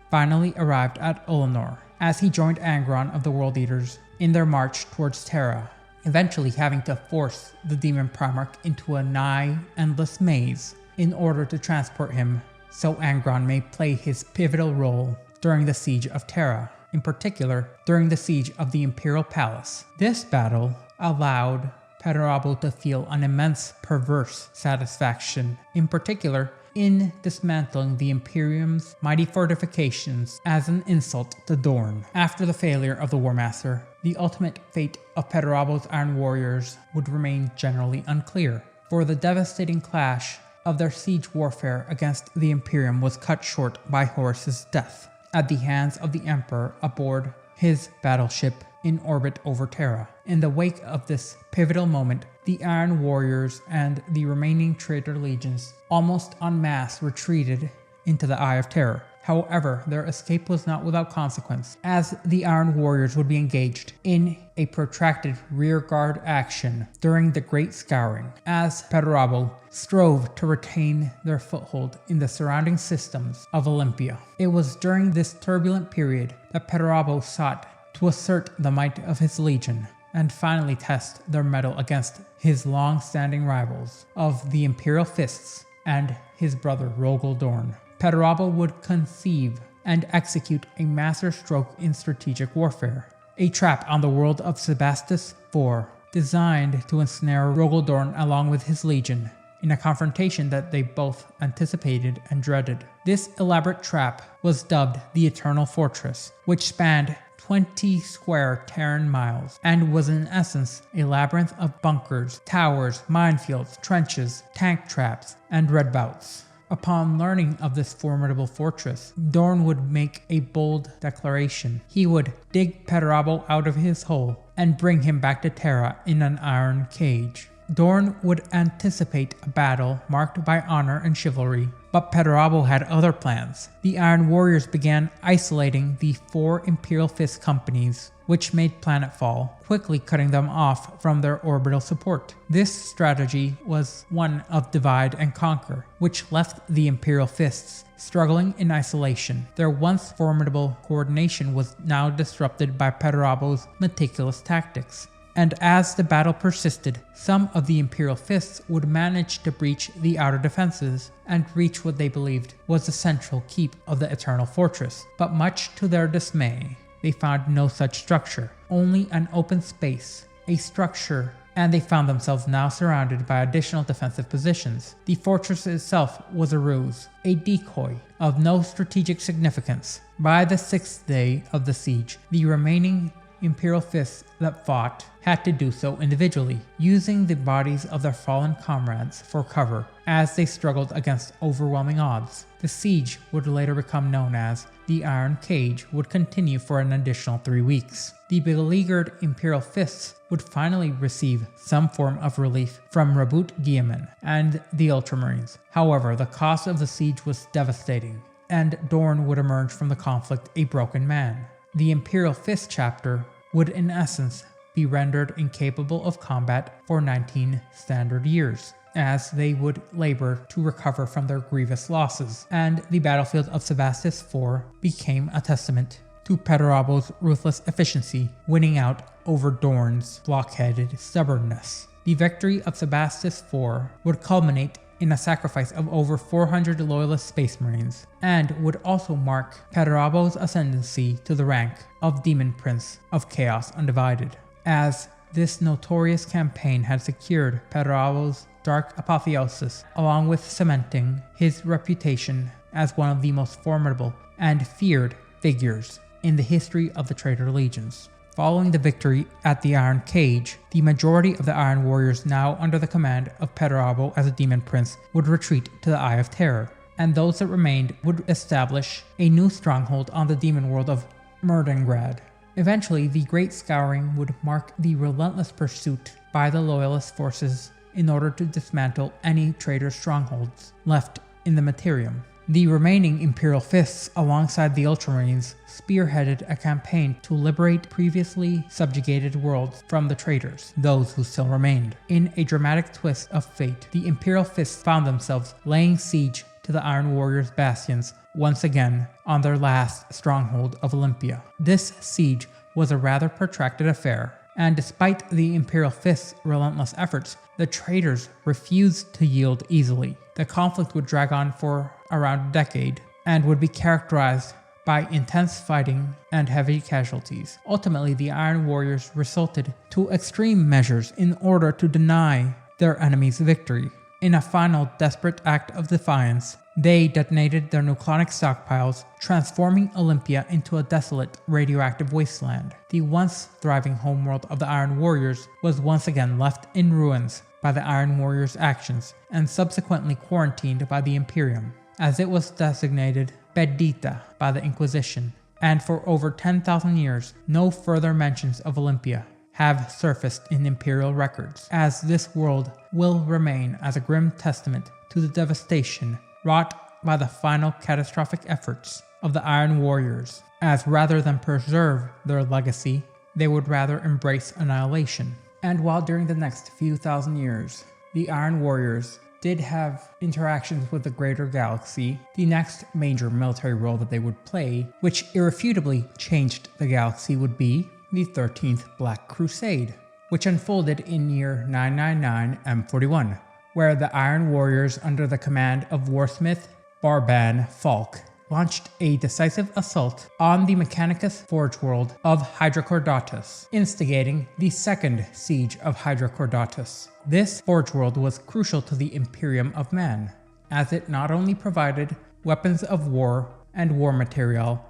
finally arrived at Ullanor, as he joined Angron of the World Eaters in their march towards Terra, eventually having to force the Daemon Primarch into a nigh endless maze in order to transport him so Angron may play his pivotal role during the siege of Terra, in particular during the siege of the Imperial Palace. This battle allowed Perturabo to feel an immense perverse satisfaction, in particular in dismantling the Imperium's mighty fortifications as an insult to Dorn. After the failure of the War Master, the ultimate fate of Perturabo's Iron Warriors would remain generally unclear, for the devastating clash of their siege warfare against the Imperium was cut short by Horus's death at the hands of the Emperor aboard his battleship in orbit over Terra. In the wake of this pivotal moment, the Iron Warriors and the remaining traitor legions almost en masse retreated into the Eye of Terror. However, their escape was not without consequence, as the Iron Warriors would be engaged in a protracted rearguard action during the Great Scouring, as Perturabo strove to retain their foothold in the surrounding systems of Olympia. It was during this turbulent period that Perturabo sought to assert the might of his legion and finally test their mettle against his long-standing rivals of the Imperial Fists and his brother Rogel Dorn. Perturabo would conceive and execute a masterstroke in strategic warfare, a trap on the world of Sebastus IV, designed to ensnare Rogel Dorn along with his legion in a confrontation that they both anticipated and dreaded. This elaborate trap was dubbed the Eternal Fortress, which spanned 20 square Terran miles and was in essence a labyrinth of bunkers, towers, minefields, trenches, tank traps, and redouts. Upon learning of this formidable fortress, Dorn would make a bold declaration. He would dig Perturabo out of his hole and bring him back to Terra in an iron cage. Dorn would anticipate a battle marked by honor and chivalry, but Perturabo had other plans. The Iron Warriors began isolating the 4 Imperial Fist companies, which made planetfall, quickly cutting them off from their orbital support. This strategy was one of divide and conquer, which left the Imperial Fists struggling in isolation. Their once formidable coordination was now disrupted by Perturabo's meticulous tactics. And as the battle persisted, some of the Imperial Fists would manage to breach the outer defenses and reach what they believed was the central keep of the Eternal Fortress. But much to their dismay, they found no such structure, only an open space, a structure, and they found themselves now surrounded by additional defensive positions. The fortress itself was a ruse, a decoy of no strategic significance. By the 6th day of the siege, the remaining Imperial Fists that fought had to do so individually, using the bodies of their fallen comrades for cover as they struggled against overwhelming odds. The siege would later become known as the Iron Cage would continue for an additional 3 weeks. The beleaguered Imperial Fists would finally receive some form of relief from Raboot Guilliman and the Ultramarines. However, the cost of the siege was devastating, and Dorn would emerge from the conflict a broken man. The Imperial Fist chapter would in essence be rendered incapable of combat for 19 standard years, as they would labor to recover from their grievous losses, and the battlefield of Sebastus IV became a testament to Perturabo's ruthless efficiency, winning out over Dorn's blockheaded stubbornness. The victory of Sebastus IV would culminate in a sacrifice of over 400 loyalist Space Marines, and would also mark Perturabo's ascendancy to the rank of Demon Prince of Chaos Undivided, as this notorious campaign had secured Perturabo's dark apotheosis, along with cementing his reputation as one of the most formidable and feared figures in the history of the Traitor Legions. Following the victory at the Iron Cage, the majority of the Iron Warriors, now under the command of Perturabo as a Demon Prince, would retreat to the Eye of Terror, and those that remained would establish a new stronghold on the demon world of Murdengrad. Eventually, the Great Scouring would mark the relentless pursuit by the Loyalist forces in order to dismantle any traitor strongholds left in the Imperium. The remaining Imperial Fists, alongside the Ultramarines, spearheaded a campaign to liberate previously subjugated worlds from the traitors, those who still remained. In a dramatic twist of fate, the Imperial Fists found themselves laying siege to the Iron Warriors' bastions once again on their last stronghold of Olympia. This siege was a rather protracted affair, and despite the Imperial Fist's relentless efforts, the traitors refused to yield easily. The conflict would drag on for around a decade, and would be characterized by intense fighting and heavy casualties. Ultimately, the Iron Warriors resorted to extreme measures in order to deny their enemies victory. In a final desperate act of defiance, they detonated their nucleonic stockpiles, transforming Olympia into a desolate, radioactive wasteland. The once thriving homeworld of the Iron Warriors was once again left in ruins by the Iron Warriors' actions, and subsequently quarantined by the Imperium, as it was designated Bendita by the Inquisition. And for over 10,000 years, no further mentions of Olympia have surfaced in Imperial records, as this world will remain as a grim testament to the devastation wrought by the final catastrophic efforts of the Iron Warriors, as rather than preserve their legacy, they would rather embrace annihilation. And while during the next few thousand years, the Iron Warriors did have interactions with the greater galaxy, the next major military role that they would play, which irrefutably changed the galaxy, would be the 13th Black Crusade, which unfolded in year 999 M41, where the Iron Warriors under the command of Warsmith Barban Falk launched a decisive assault on the Mechanicus Forge world of Hydrocordatus, instigating the second siege of Hydrocordatus. This forge world was crucial to the Imperium of Man, as it not only provided weapons of war and war material,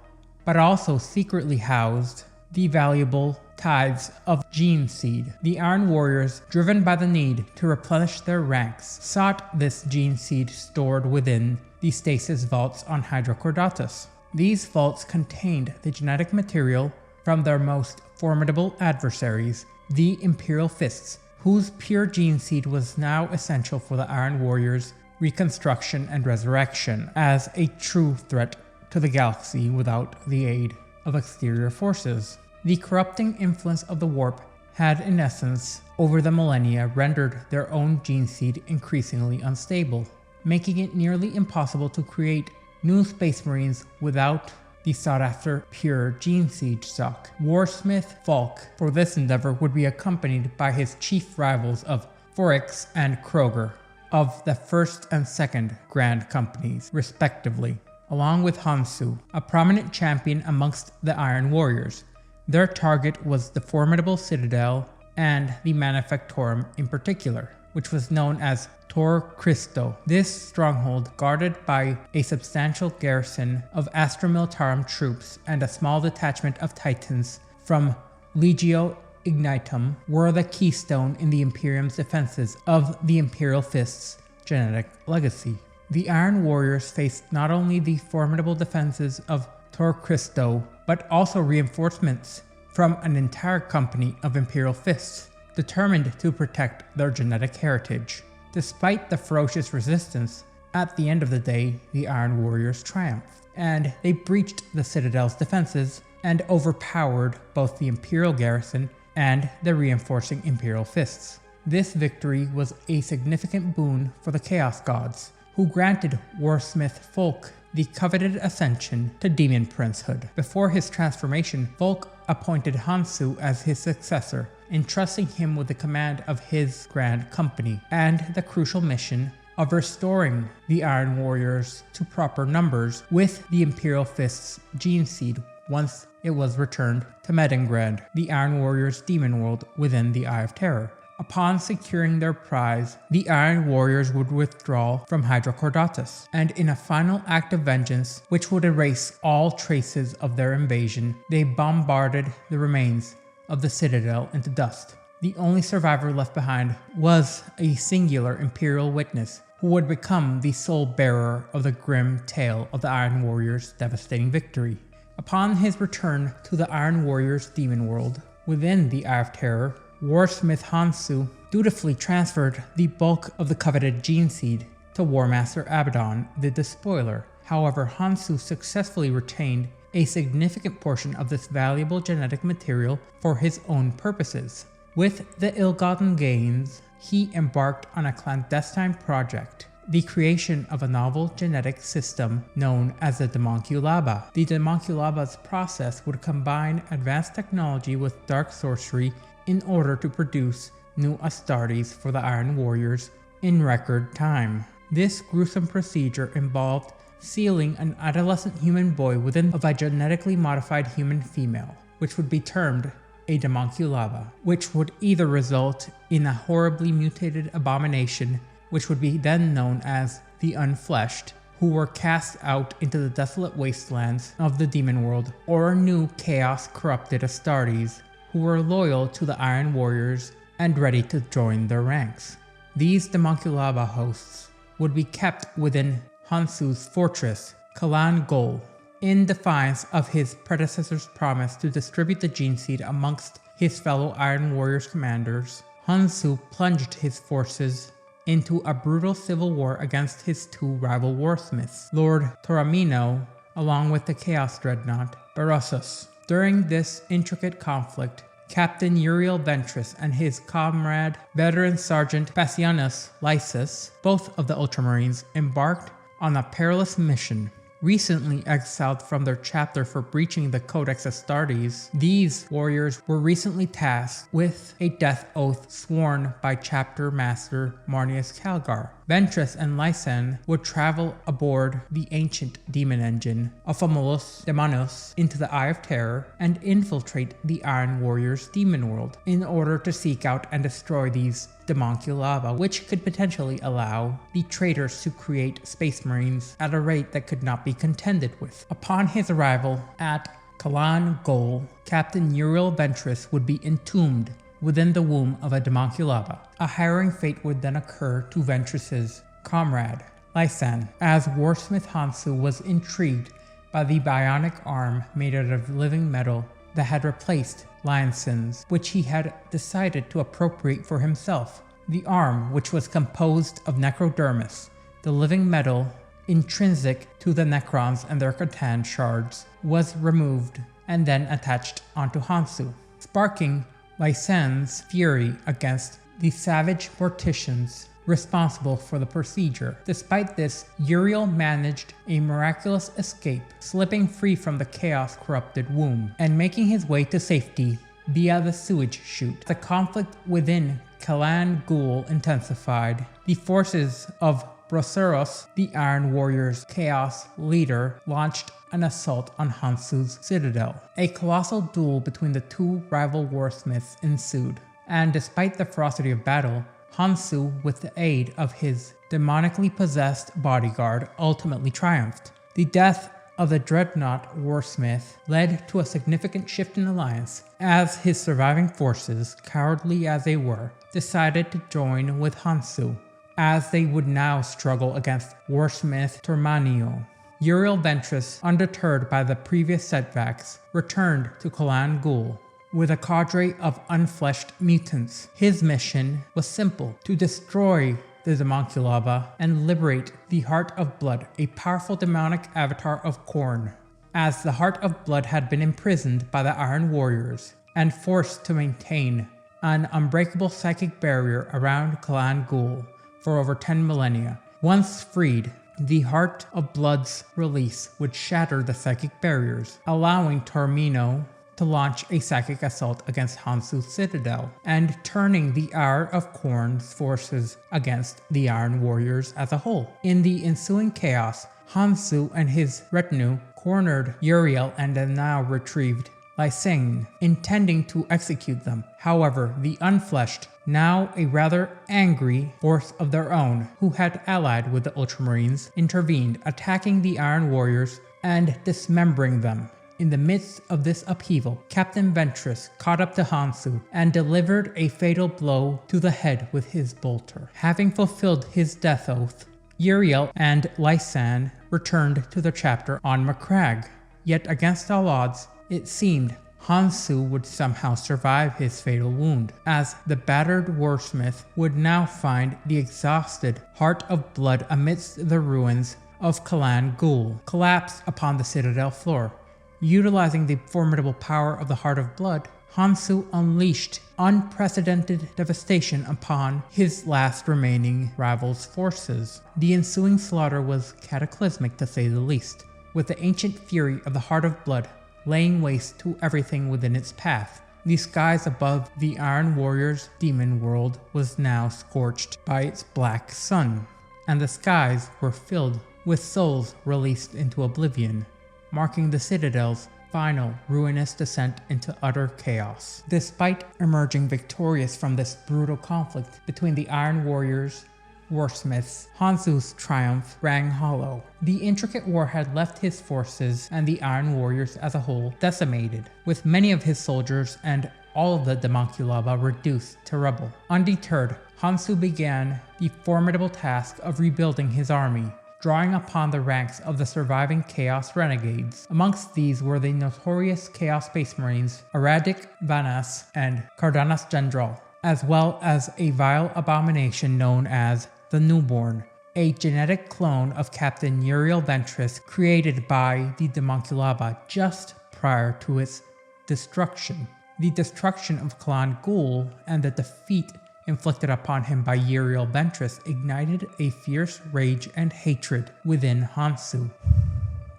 but also secretly housed the valuable tithes of gene seed. The Iron Warriors, driven by the need to replenish their ranks, sought this gene seed stored within the stasis vaults on Hydrocordatus. These vaults contained the genetic material from their most formidable adversaries, the Imperial Fists, whose pure gene seed was now essential for the Iron Warriors' reconstruction and resurrection as a true threat to the galaxy without the aid of exterior forces. The corrupting influence of the warp had, in essence, over the millennia rendered their own gene seed increasingly unstable, making it nearly impossible to create new Space Marines without the sought-after pure gene seed stock. Warsmith Falk for this endeavor would be accompanied by his chief rivals of Forix and Kroger of the 1st and 2nd Grand Companies, respectively, along with Hansu, a prominent champion amongst the Iron Warriors. Their target was the formidable Citadel and the Manufactorum in particular, which was known as Tor Christo. This stronghold, guarded by a substantial garrison of Astra Militarum troops and a small detachment of Titans from Legio Ignitum, were the keystone in the Imperium's defenses of the Imperial Fist's genetic legacy. The Iron Warriors faced not only the formidable defenses of Tor Christo, but also reinforcements from an entire company of Imperial Fists, determined to protect their genetic heritage. Despite the ferocious resistance, at the end of the day, the Iron Warriors triumphed, and they breached the Citadel's defenses and overpowered both the Imperial garrison and the reinforcing Imperial Fists. This victory was a significant boon for the Chaos Gods, who granted Warsmith Folk the coveted ascension to Demon Princehood. Before his transformation, Folk appointed Hansu as his successor, entrusting him with the command of his Grand Company and the crucial mission of restoring the Iron Warriors to proper numbers with the Imperial Fist's gene seed once it was returned to Medengrad, the Iron Warriors' demon world within the Eye of Terror. Upon securing their prize, the Iron Warriors would withdraw from Hydrocordatus, and in a final act of vengeance, which would erase all traces of their invasion, they bombarded the remains of the Citadel into dust. The only survivor left behind was a singular Imperial witness, who would become the sole bearer of the grim tale of the Iron Warriors' devastating victory. Upon his return to the Iron Warriors' demon world, within the Eye of Terror, Warsmith Hansu dutifully transferred the bulk of the coveted gene seed to Warmaster Abaddon, the Despoiler. However, Hansu successfully retained a significant portion of this valuable genetic material for his own purposes. With the ill-gotten gains, he embarked on a clandestine project the creation of a novel genetic system known as the Daemonculaba. The Daemonculaba's process would combine advanced technology with dark sorcery in order to produce new Astartes for the Iron Warriors in record time. This gruesome procedure involved sealing an adolescent human boy within of a genetically modified human female, which would be termed a Daemonculaba, which would either result in a horribly mutated abomination, which would be then known as the Unfleshed, who were cast out into the desolate wastelands of the demon world, or new chaos-corrupted Astartes, who were loyal to the Iron Warriors and ready to join their ranks. These Daemonculaba hosts would be kept within Hansu's fortress, Kalan Gol, in defiance of his predecessor's promise to distribute the gene seed amongst his fellow Iron Warriors commanders. Hansu plunged his forces into a brutal civil war against his two rival warsmiths, Lord Toramino, along with the Chaos Dreadnought, Berossus. During this intricate conflict, Captain Uriel Ventress and his comrade, veteran Sergeant Bassianus Lysis, both of the Ultramarines, embarked on a perilous mission. Recently exiled from their chapter for breaching the Codex Astartes, these warriors were recently tasked with a death oath sworn by chapter master Marnius Calgar. Ventress and Lysan would travel aboard the ancient demon engine of Famulus Demanus into the Eye of Terror and infiltrate the Iron Warriors' demon world in order to seek out and destroy these Daemonculaba, which could potentially allow the traitors to create Space Marines at a rate that could not be contended with. Upon his arrival at Kalan Gol, Captain Uriel Ventress would be entombed within the womb of a Daemonculaba. A harrowing fate would then occur to Ventress's comrade, Lysan, as Warsmith Hansu was intrigued by the bionic arm made out of living metal that had replaced Lionsin's, which he had decided to appropriate for himself. The arm, which was composed of necrodermis, the living metal intrinsic to the Necrons and their Catan shards, was removed and then attached onto Hansu, sparking Lysan's fury against the savage morticians responsible for the procedure. Despite this, Uriel managed a miraculous escape, slipping free from the chaos-corrupted womb and making his way to safety via the sewage chute. The conflict within Kalan Gul intensified. The forces of Broseros, the Iron Warriors' chaos leader, launched an assault on Hansu's citadel. A colossal duel between the two rival warsmiths ensued, and despite the ferocity of battle, Hansu, with the aid of his demonically possessed bodyguard, ultimately triumphed. The death of the Dreadnought warsmith led to a significant shift in alliance, as his surviving forces, cowardly as they were, decided to join with Hansu, as they would now struggle against warsmith Tormanio. Uriel Ventress, undeterred by the previous setbacks, returned to Kalan Gul with a cadre of unfleshed mutants. His mission was simple: to destroy the Daemonculaba and liberate the Heart of Blood, a powerful demonic avatar of Khorne, as the Heart of Blood had been imprisoned by the Iron Warriors and forced to maintain an unbreakable psychic barrier around Kalan Gul for over 10 millennia. Once freed, the Heart of Blood's release would shatter the psychic barriers, allowing Tormino to launch a psychic assault against Hansu's citadel, and turning the Hour of Khorne's forces against the Iron Warriors as a whole. In the ensuing chaos, Hansu and his retinue cornered Uriel and the now retrieved Lysain, intending to execute them. However, the Unfleshed, now a rather angry force of their own, who had allied with the Ultramarines, intervened, attacking the Iron Warriors and dismembering them. In the midst of this upheaval, Captain Ventress caught up to Hansu and delivered a fatal blow to the head with his bolter. Having fulfilled his death oath, Uriel and Lysan returned to their chapter on Macragge. Yet against all odds, it seemed Hansu would somehow survive his fatal wound, as the battered warsmith would now find the exhausted Heart of Blood amidst the ruins of Kalan Gul, collapsed upon the citadel floor. Utilizing the formidable power of the Heart of Blood, Hansu unleashed unprecedented devastation upon his last remaining rival's forces. The ensuing slaughter was cataclysmic to say the least, with the ancient fury of the Heart of Blood laying waste to everything within its path. The skies above the Iron Warrior's demon world was now scorched by its black sun, and the skies were filled with souls released into oblivion, marking the Citadel's final ruinous descent into utter chaos. Despite emerging victorious from this brutal conflict between the Iron Warriors, warsmiths, Hansu's triumph rang hollow. The intricate war had left his forces and the Iron Warriors as a whole decimated, with many of his soldiers and all of the Daemonculaba reduced to rubble. Undeterred, Hansu began the formidable task of rebuilding his army, drawing upon the ranks of the surviving Chaos Renegades. Amongst these were the notorious Chaos Space Marines Aradik Vanas and Cardanas Gendral, as well as a vile abomination known as the Newborn, a genetic clone of Captain Uriel Ventress created by the Daemonculaba just prior to its destruction. The destruction of Clan Ghul and the defeat inflicted upon him by Uriel Ventress ignited a fierce rage and hatred within Hansu,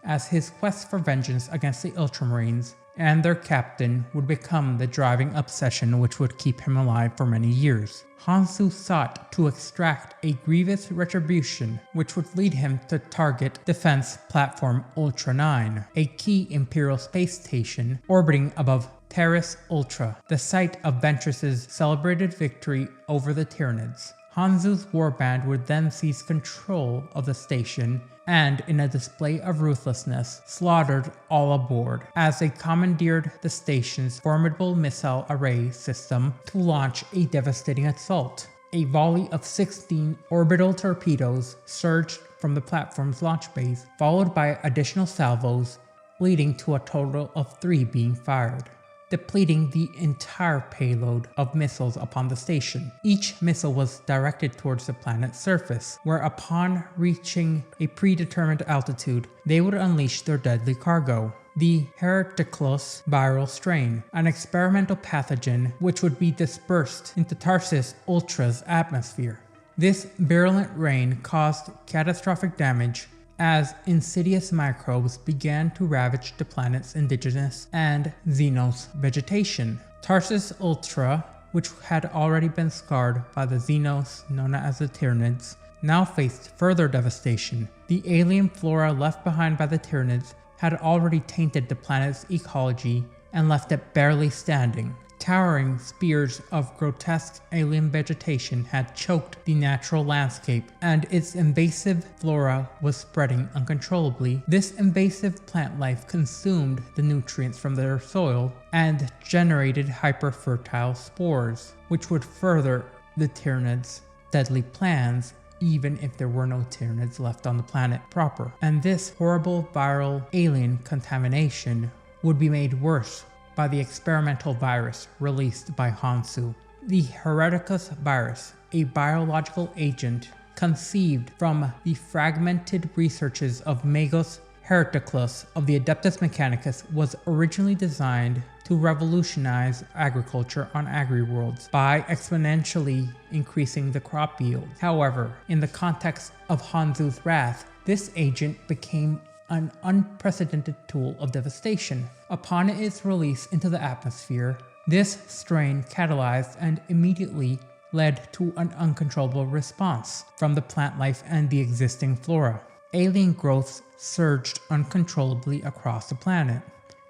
as his quest for vengeance against the Ultramarines and their captain would become the driving obsession which would keep him alive for many years. Hansu sought to extract a grievous retribution which would lead him to target Defense Platform Ultra 9, a key Imperial space station orbiting above Terrace Ultra, the site of Ventress's celebrated victory over the Tyranids. Hansu's warband would then seize control of the station and, in a display of ruthlessness, slaughtered all aboard as they commandeered the station's formidable missile array system to launch a devastating assault. A volley of 16 orbital torpedoes surged from the platform's launch base, followed by additional salvos, leading to a total of 3 being fired, depleting the entire payload of missiles upon the station. Each missile was directed towards the planet's surface, where upon reaching a predetermined altitude, they would unleash their deadly cargo, the Hereticlos viral strain, an experimental pathogen which would be dispersed into Tarsus Ultra's atmosphere. This virulent rain caused catastrophic damage as insidious microbes began to ravage the planet's indigenous and Xenos vegetation. Tarsus Ultra, which had already been scarred by the Xenos known as the Tyranids, now faced further devastation. The alien flora left behind by the Tyranids had already tainted the planet's ecology and left it barely standing. Towering spears of grotesque alien vegetation had choked the natural landscape, and its invasive flora was spreading uncontrollably. This invasive plant life consumed the nutrients from their soil and generated hyper-fertile spores, which would further the Tyranids' deadly plans even if there were no Tyranids left on the planet proper. And this horrible viral alien contamination would be made worse by the experimental virus released by Hansu. The Hereticus virus, a biological agent conceived from the fragmented researches of Magos Hereticus of the Adeptus Mechanicus, was originally designed to revolutionize agriculture on Agri-Worlds by exponentially increasing the crop yield. However, in the context of Hansu's wrath, this agent became an unprecedented tool of devastation. Upon its release into the atmosphere, this strain catalyzed and immediately led to an uncontrollable response from the plant life and the existing flora. Alien growths surged uncontrollably across the planet,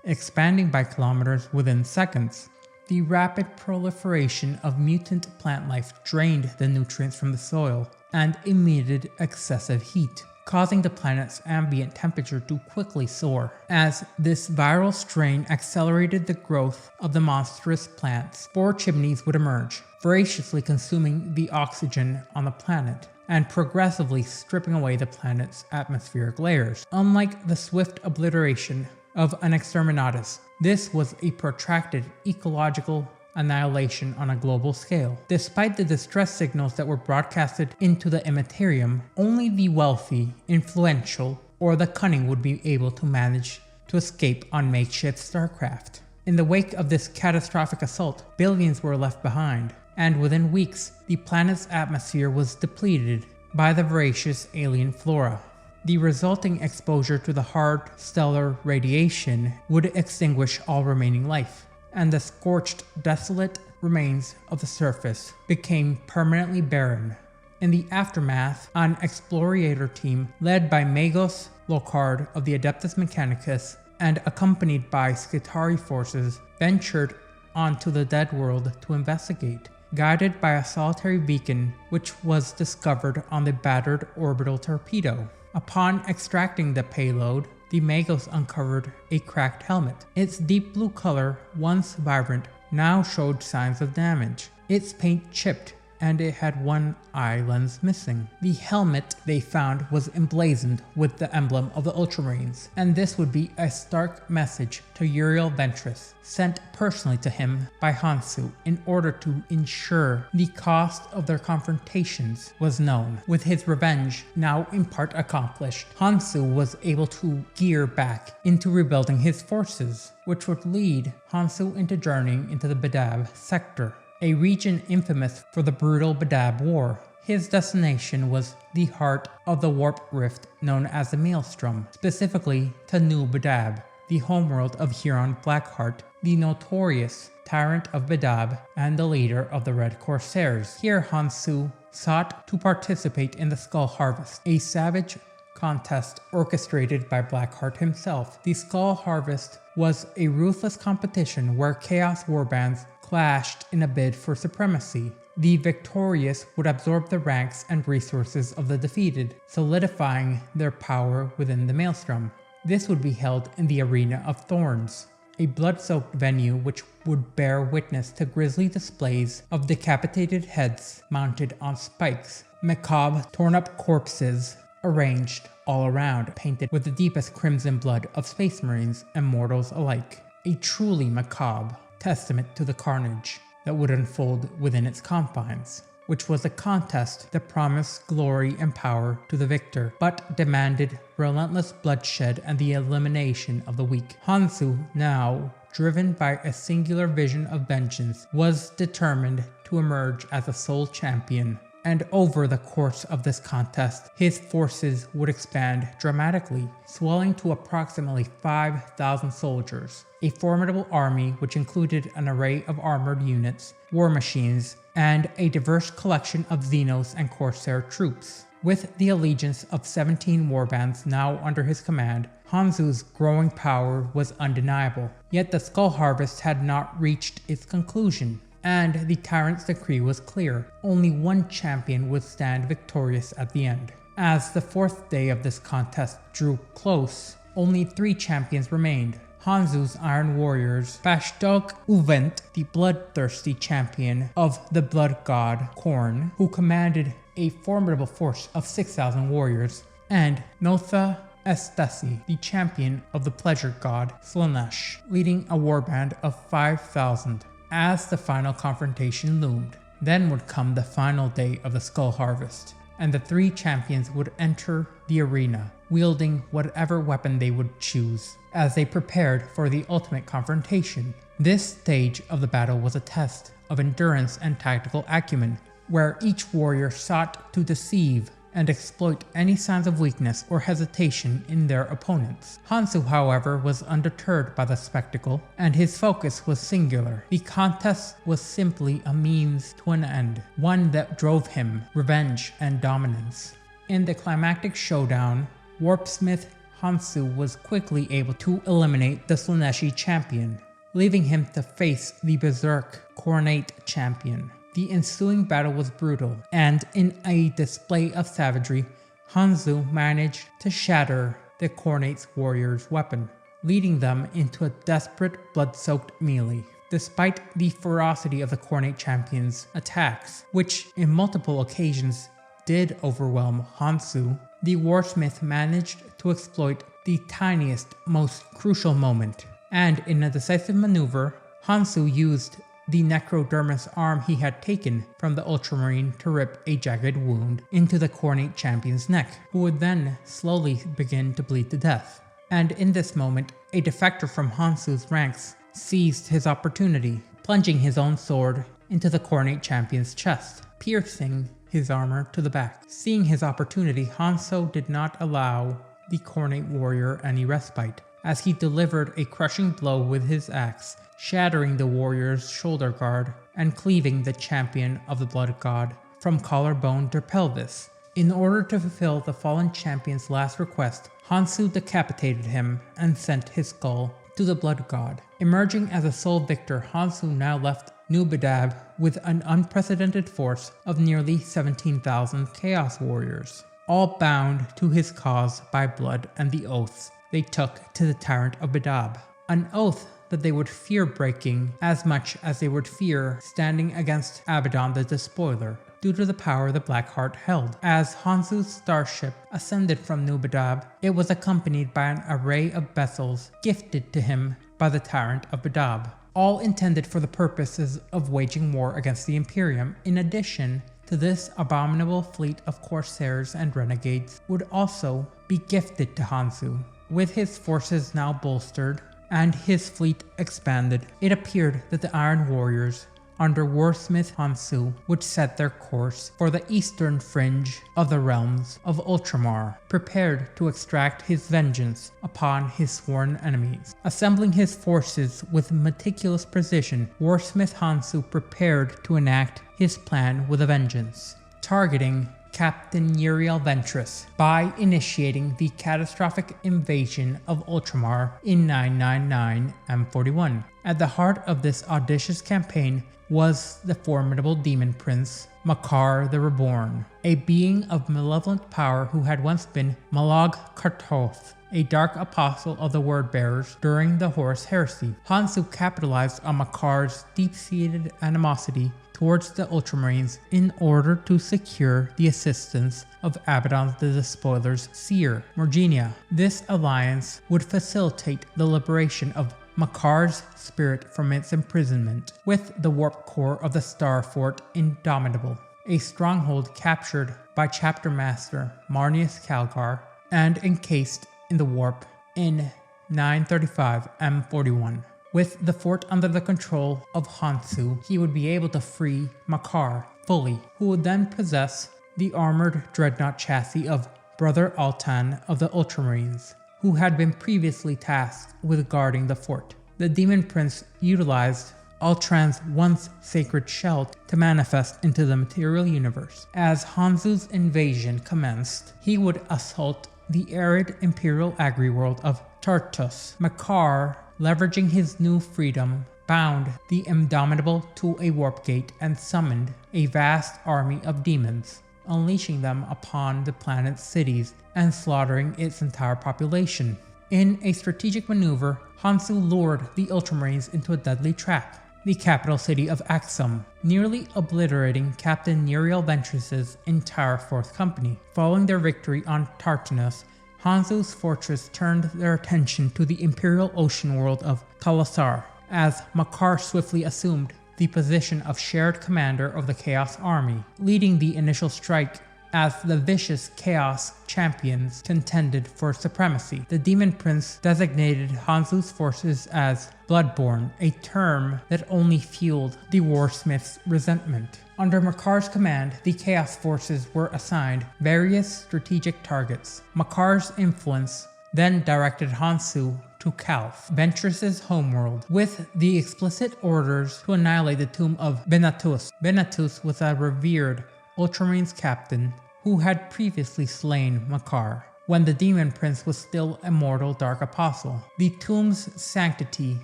expanding by kilometers within seconds. The rapid proliferation of mutant plant life drained the nutrients from the soil and emitted excessive heat, causing the planet's ambient temperature to quickly soar. As this viral strain accelerated the growth of the monstrous plants, spore chimneys would emerge, voraciously consuming the oxygen on the planet and progressively stripping away the planet's atmospheric layers. Unlike the swift obliteration of an exterminatus, this was a protracted ecological annihilation on a global scale. Despite the distress signals that were broadcasted into the Imperium, only the wealthy, influential, or the cunning would be able to manage to escape on makeshift starcraft. In the wake of this catastrophic assault, billions were left behind, and within weeks, the planet's atmosphere was depleted by the voracious alien flora. The resulting exposure to the hard stellar radiation would extinguish all remaining life, and the scorched, desolate remains of the surface became permanently barren. In the aftermath, an explorator team led by Magos Locard of the Adeptus Mechanicus and accompanied by Skitarii forces ventured onto the dead world to investigate, guided by a solitary beacon which was discovered on the battered orbital torpedo. Upon extracting the payload, the Magos uncovered a cracked helmet. Its deep blue color, once vibrant, now showed signs of damage. Its paint chipped, and it had one eye lens missing. The helmet they found was emblazoned with the emblem of the Ultramarines, and this would be a stark message to Uriel Ventress, sent personally to him by Hansu in order to ensure the cost of their confrontations was known. With his revenge now in part accomplished, Hansu was able to gear back into rebuilding his forces, which would lead Hansu into journeying into the Badab sector, a region infamous for the brutal Badab War. His destination was the heart of the warp rift known as the Maelstrom, specifically to New Badab, the homeworld of Huron Blackheart, the notorious tyrant of Badab and the leader of the Red Corsairs. Here Hansu sought to participate in the Skull Harvest, a savage contest orchestrated by Blackheart himself. The Skull Harvest was a ruthless competition where Chaos warbands clashed in a bid for supremacy. The victorious would absorb the ranks and resources of the defeated, solidifying their power within the Maelstrom. This would be held in the Arena of Thorns, a blood-soaked venue which would bear witness to grisly displays of decapitated heads mounted on spikes, macabre, torn-up corpses arranged all around, painted with the deepest crimson blood of Space Marines and mortals alike. A truly macabre testament to the carnage that would unfold within its confines, which was a contest that promised glory and power to the victor, but demanded relentless bloodshed and the elimination of the weak. Hansu, now driven by a singular vision of vengeance, was determined to emerge as a sole champion. And over the course of this contest, his forces would expand dramatically, swelling to approximately 5,000 soldiers, a formidable army which included an array of armored units, war machines, and a diverse collection of Xenos and Corsair troops. With the allegiance of 17 warbands now under his command, Hansu's growing power was undeniable. Yet the Skull Harvest had not reached its conclusion, and the tyrant's decree was clear. Only one champion would stand victorious at the end. As the fourth day of this contest drew close, only 3 champions remained. Hansu's Iron Warriors, Bashdog Uvent, the bloodthirsty champion of the blood god Khorne, who commanded a formidable force of 6,000 warriors, and Notha Estasi, the champion of the pleasure god Slaanesh, leading a warband of 5,000. As the final confrontation loomed, then would come the final day of the Skull Harvest, and the 3 champions would enter the arena, wielding whatever weapon they would choose, as they prepared for the ultimate confrontation. This stage of the battle was a test of endurance and tactical acumen, where each warrior sought to deceive and exploit any signs of weakness or hesitation in their opponents. Hansu, however, was undeterred by the spectacle, and his focus was singular. The contest was simply a means to an end, one that drove him revenge and dominance. In the climactic showdown, warpsmith Hansu was quickly able to eliminate the Slaaneshi champion, leaving him to face the berserk Khornate champion. The ensuing battle was brutal, and in a display of savagery, Hansu managed to shatter the Khornate's warrior's weapon, leading them into a desperate, blood-soaked melee. Despite the ferocity of the Khornate champion's attacks, which in multiple occasions did overwhelm Hansu, the warsmith managed to exploit the tiniest, most crucial moment, and in a decisive maneuver, Hansu used the necrodermis arm he had taken from the Ultramarine to rip a jagged wound into the Khornate champion's neck, who would then slowly begin to bleed to death. And in this moment, a defector from Hansu's ranks seized his opportunity, plunging his own sword into the Kharonate champion's chest, piercing his armor to the back. Seeing his opportunity, Hanzo did not allow the Kharonate warrior any respite, as he delivered a crushing blow with his axe, shattering the warrior's shoulder guard and cleaving the champion of the blood god from collarbone to pelvis. In order to fulfill the fallen champion's last request, Hanzo decapitated him and sent his skull to the blood god. Emerging as a sole victor, Hanzo now left New Badab with an unprecedented force of nearly 17,000 Chaos Warriors, all bound to his cause by blood and the oaths they took to the Tyrant of Badab. An oath that they would fear breaking as much as they would fear standing against Abaddon the Despoiler, due to the power the Blackheart held. As Hanzo's starship ascended from New Badab, it was accompanied by an array of vessels gifted to him by the Tyrant of Badab, all intended for the purposes of waging war against the Imperium. In addition to this, abominable fleet of corsairs and renegades would also be gifted to Hanzo. With his forces now bolstered and his fleet expanded, it appeared that the Iron Warriors under Warsmith Hanzo would set their course for the eastern fringe of the realms of Ultramar, prepared to extract his vengeance upon his sworn enemies. Assembling his forces with meticulous precision, Warsmith Hanzo prepared to enact his plan with a vengeance, targeting Captain Uriel Ventress by initiating the catastrophic invasion of Ultramar in 999 M41. At the heart of this audacious campaign was the formidable demon prince, Makar the Reborn, a being of malevolent power who had once been Malag Kartoth, a dark apostle of the Word-Bearers during the Horus Heresy. Hanzo capitalized on Makar's deep-seated animosity towards the Ultramarines in order to secure the assistance of Abaddon the Despoiler's seer, Morginia. This alliance would facilitate the liberation of Makar's spirit from its imprisonment, with the warp core of the Star Fort Indomitable, a stronghold captured by Chapter Master Marnius Calgar and encased in the warp in 935 M41. With the fort under the control of Hanzo, he would be able to free Makar fully, who would then possess the armored dreadnought chassis of Brother Altan of the Ultramarines, who had been previously tasked with guarding the fort. The Demon Prince utilized Altran's once sacred shell to manifest into the material universe. As Hanzo's invasion commenced, he would assault the arid imperial agri-world of Tartus. Makar, leveraging his new freedom, bound the Indomitable to a warp gate and summoned a vast army of demons, unleashing them upon the planet's cities and slaughtering its entire population. In a strategic maneuver, Hanzo lured the Ultramarines into a deadly trap, the capital city of Axum, nearly obliterating Captain Uriel Ventress's entire 4th Company. Following their victory on Tartanus, Hanzo's fortress turned their attention to the imperial ocean world of Talasar, as Makar swiftly assumed the position of shared commander of the Chaos Army, leading the initial strike as the vicious Chaos champions contended for supremacy. The Demon Prince designated Hanzo's forces as Bloodborne, a term that only fueled the Warsmith's resentment. Under Makar's command, the Chaos forces were assigned various strategic targets. Makar's influence then directed Hanzo to Calth, Ventress's homeworld, with the explicit orders to annihilate the tomb of Benatus. Benatus was a revered Ultramarines captain who had previously slain Makar when the Demon Prince was still a mortal Dark Apostle. The tomb's sanctity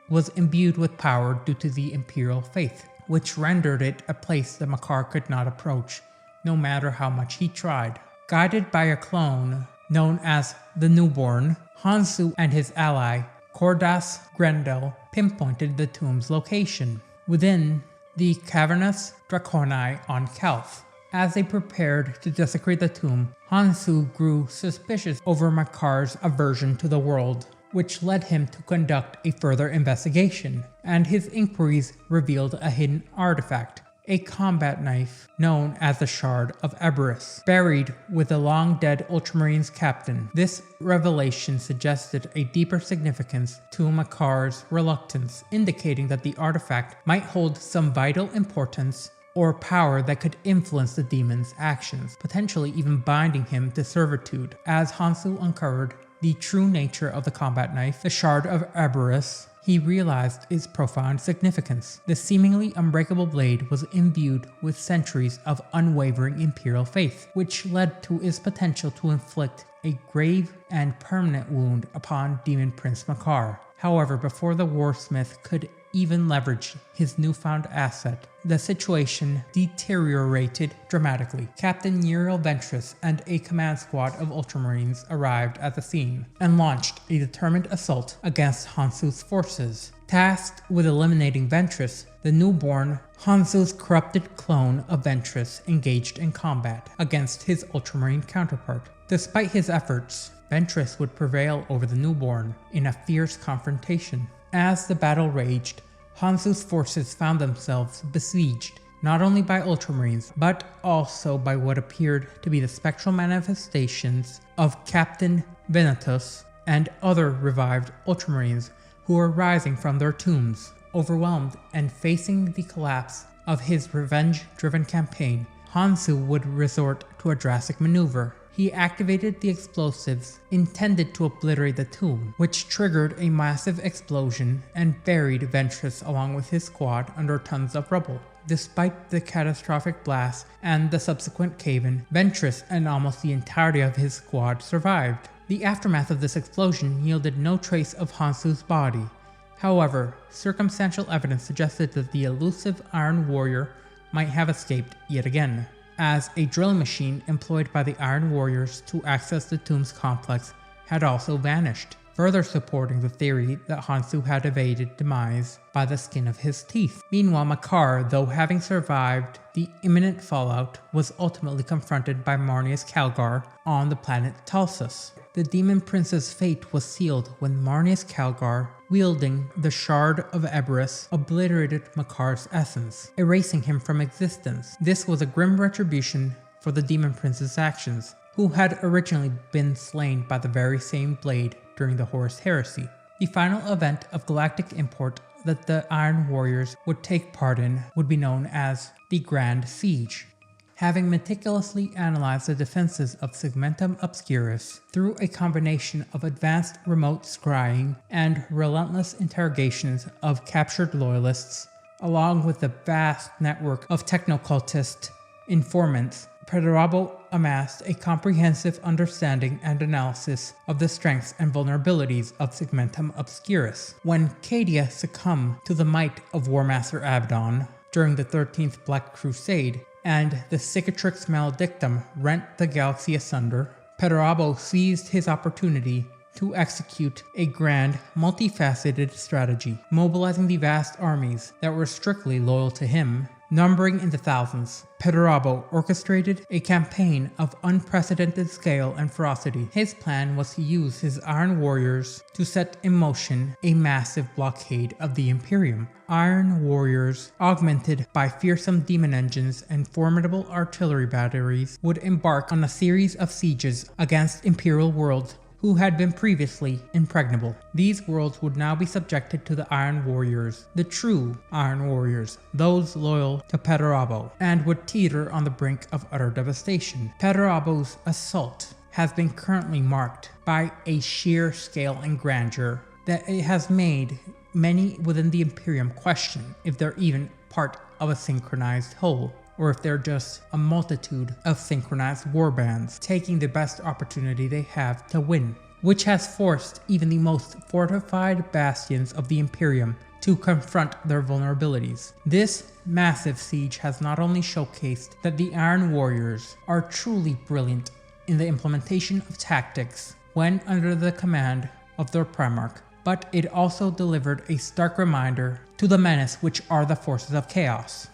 was imbued with power due to the Imperial faith, which rendered it a place that Makar could not approach, no matter how much he tried. Guided by a clone known as the Newborn, Hanzo and his ally, Cordas Grendel, pinpointed the tomb's location within the cavernous Draconi on Calth. As they prepared to desecrate the tomb, Hanzo grew suspicious over Makar's aversion to the world, which led him to conduct a further investigation, and his inquiries revealed a hidden artifact a combat knife known as the Shard of Eberus, buried with the long-dead Ultramarines captain. This revelation suggested a deeper significance to Makar's reluctance, indicating that the artifact might hold some vital importance or power that could influence the demon's actions, potentially even binding him to servitude. As Hansu uncovered the true nature of the combat knife, the Shard of Eberus, he realized its profound significance. The seemingly unbreakable blade was imbued with centuries of unwavering Imperial faith, which led to its potential to inflict a grave and permanent wound upon Demon Prince Makar. However, before the Warsmith could even leverage his newfound asset, the situation deteriorated dramatically. Captain Uriel Ventress and a command squad of Ultramarines arrived at the scene and launched a determined assault against Hansu's forces. Tasked with eliminating Ventress, the newborn Hansu's corrupted clone of Ventress engaged in combat against his Ultramarine counterpart. Despite his efforts, Ventress would prevail over the newborn in a fierce confrontation. As the battle raged, Hansu's forces found themselves besieged, not only by Ultramarines, but also by what appeared to be the spectral manifestations of Captain Venatus and other revived Ultramarines who were rising from their tombs. Overwhelmed and facing the collapse of his revenge-driven campaign, Hansu would resort to a drastic maneuver. He activated the explosives intended to obliterate the tomb, which triggered a massive explosion and buried Ventress along with his squad under tons of rubble. Despite the catastrophic blast and the subsequent cave-in, Ventress and almost the entirety of his squad survived. The aftermath of this explosion yielded no trace of Hansu's body. However, circumstantial evidence suggested that the elusive Iron Warrior might have escaped yet again, as a drilling machine employed by the Iron Warriors to access the tomb's complex had also vanished, further supporting the theory that Hansu had evaded demise by the skin of his teeth. Meanwhile, Makar, though having survived the imminent fallout, was ultimately confronted by Marneus Calgar on the planet Talsus. The Demon Prince's fate was sealed when Marneus Calgar, wielding the Shard of Eberus, obliterated Makar's essence, erasing him from existence. This was a grim retribution for the Demon Prince's actions, who had originally been slain by the very same blade during the Horus Heresy. The final event of galactic import that the Iron Warriors would take part in would be known as the Grand Siege. Having meticulously analyzed the defenses of Segmentum Obscurus through a combination of advanced remote scrying and relentless interrogations of captured loyalists, along with the vast network of technocultist informants, Perturabo amassed a comprehensive understanding and analysis of the strengths and vulnerabilities of Segmentum Obscurus. When Cadia succumbed to the might of Warmaster Abaddon during the 13th Black Crusade, and the Cicatrix Maledictum rent the galaxy asunder, Perturabo seized his opportunity to execute a grand, multifaceted strategy, mobilizing the vast armies that were strictly loyal to him, numbering in the thousands. Perturabo orchestrated a campaign of unprecedented scale and ferocity. His plan was to use his Iron Warriors to set in motion a massive blockade of the Imperium. Iron Warriors, augmented by fearsome demon engines and formidable artillery batteries, would embark on a series of sieges against Imperial worlds who had been previously impregnable. These worlds would now be subjected to the Iron Warriors, the true Iron Warriors, those loyal to Perturabo, and would teeter on the brink of utter devastation. Perturabo's assault has been currently marked by a sheer scale and grandeur that it has made many within the Imperium question if they're even part of a synchronized whole, or if they're just a multitude of synchronized warbands taking the best opportunity they have to win, which has forced even the most fortified bastions of the Imperium to confront their vulnerabilities. This massive siege has not only showcased that the Iron Warriors are truly brilliant in the implementation of tactics when under the command of their Primarch, but it also delivered a stark reminder to the menace which are the forces of chaos.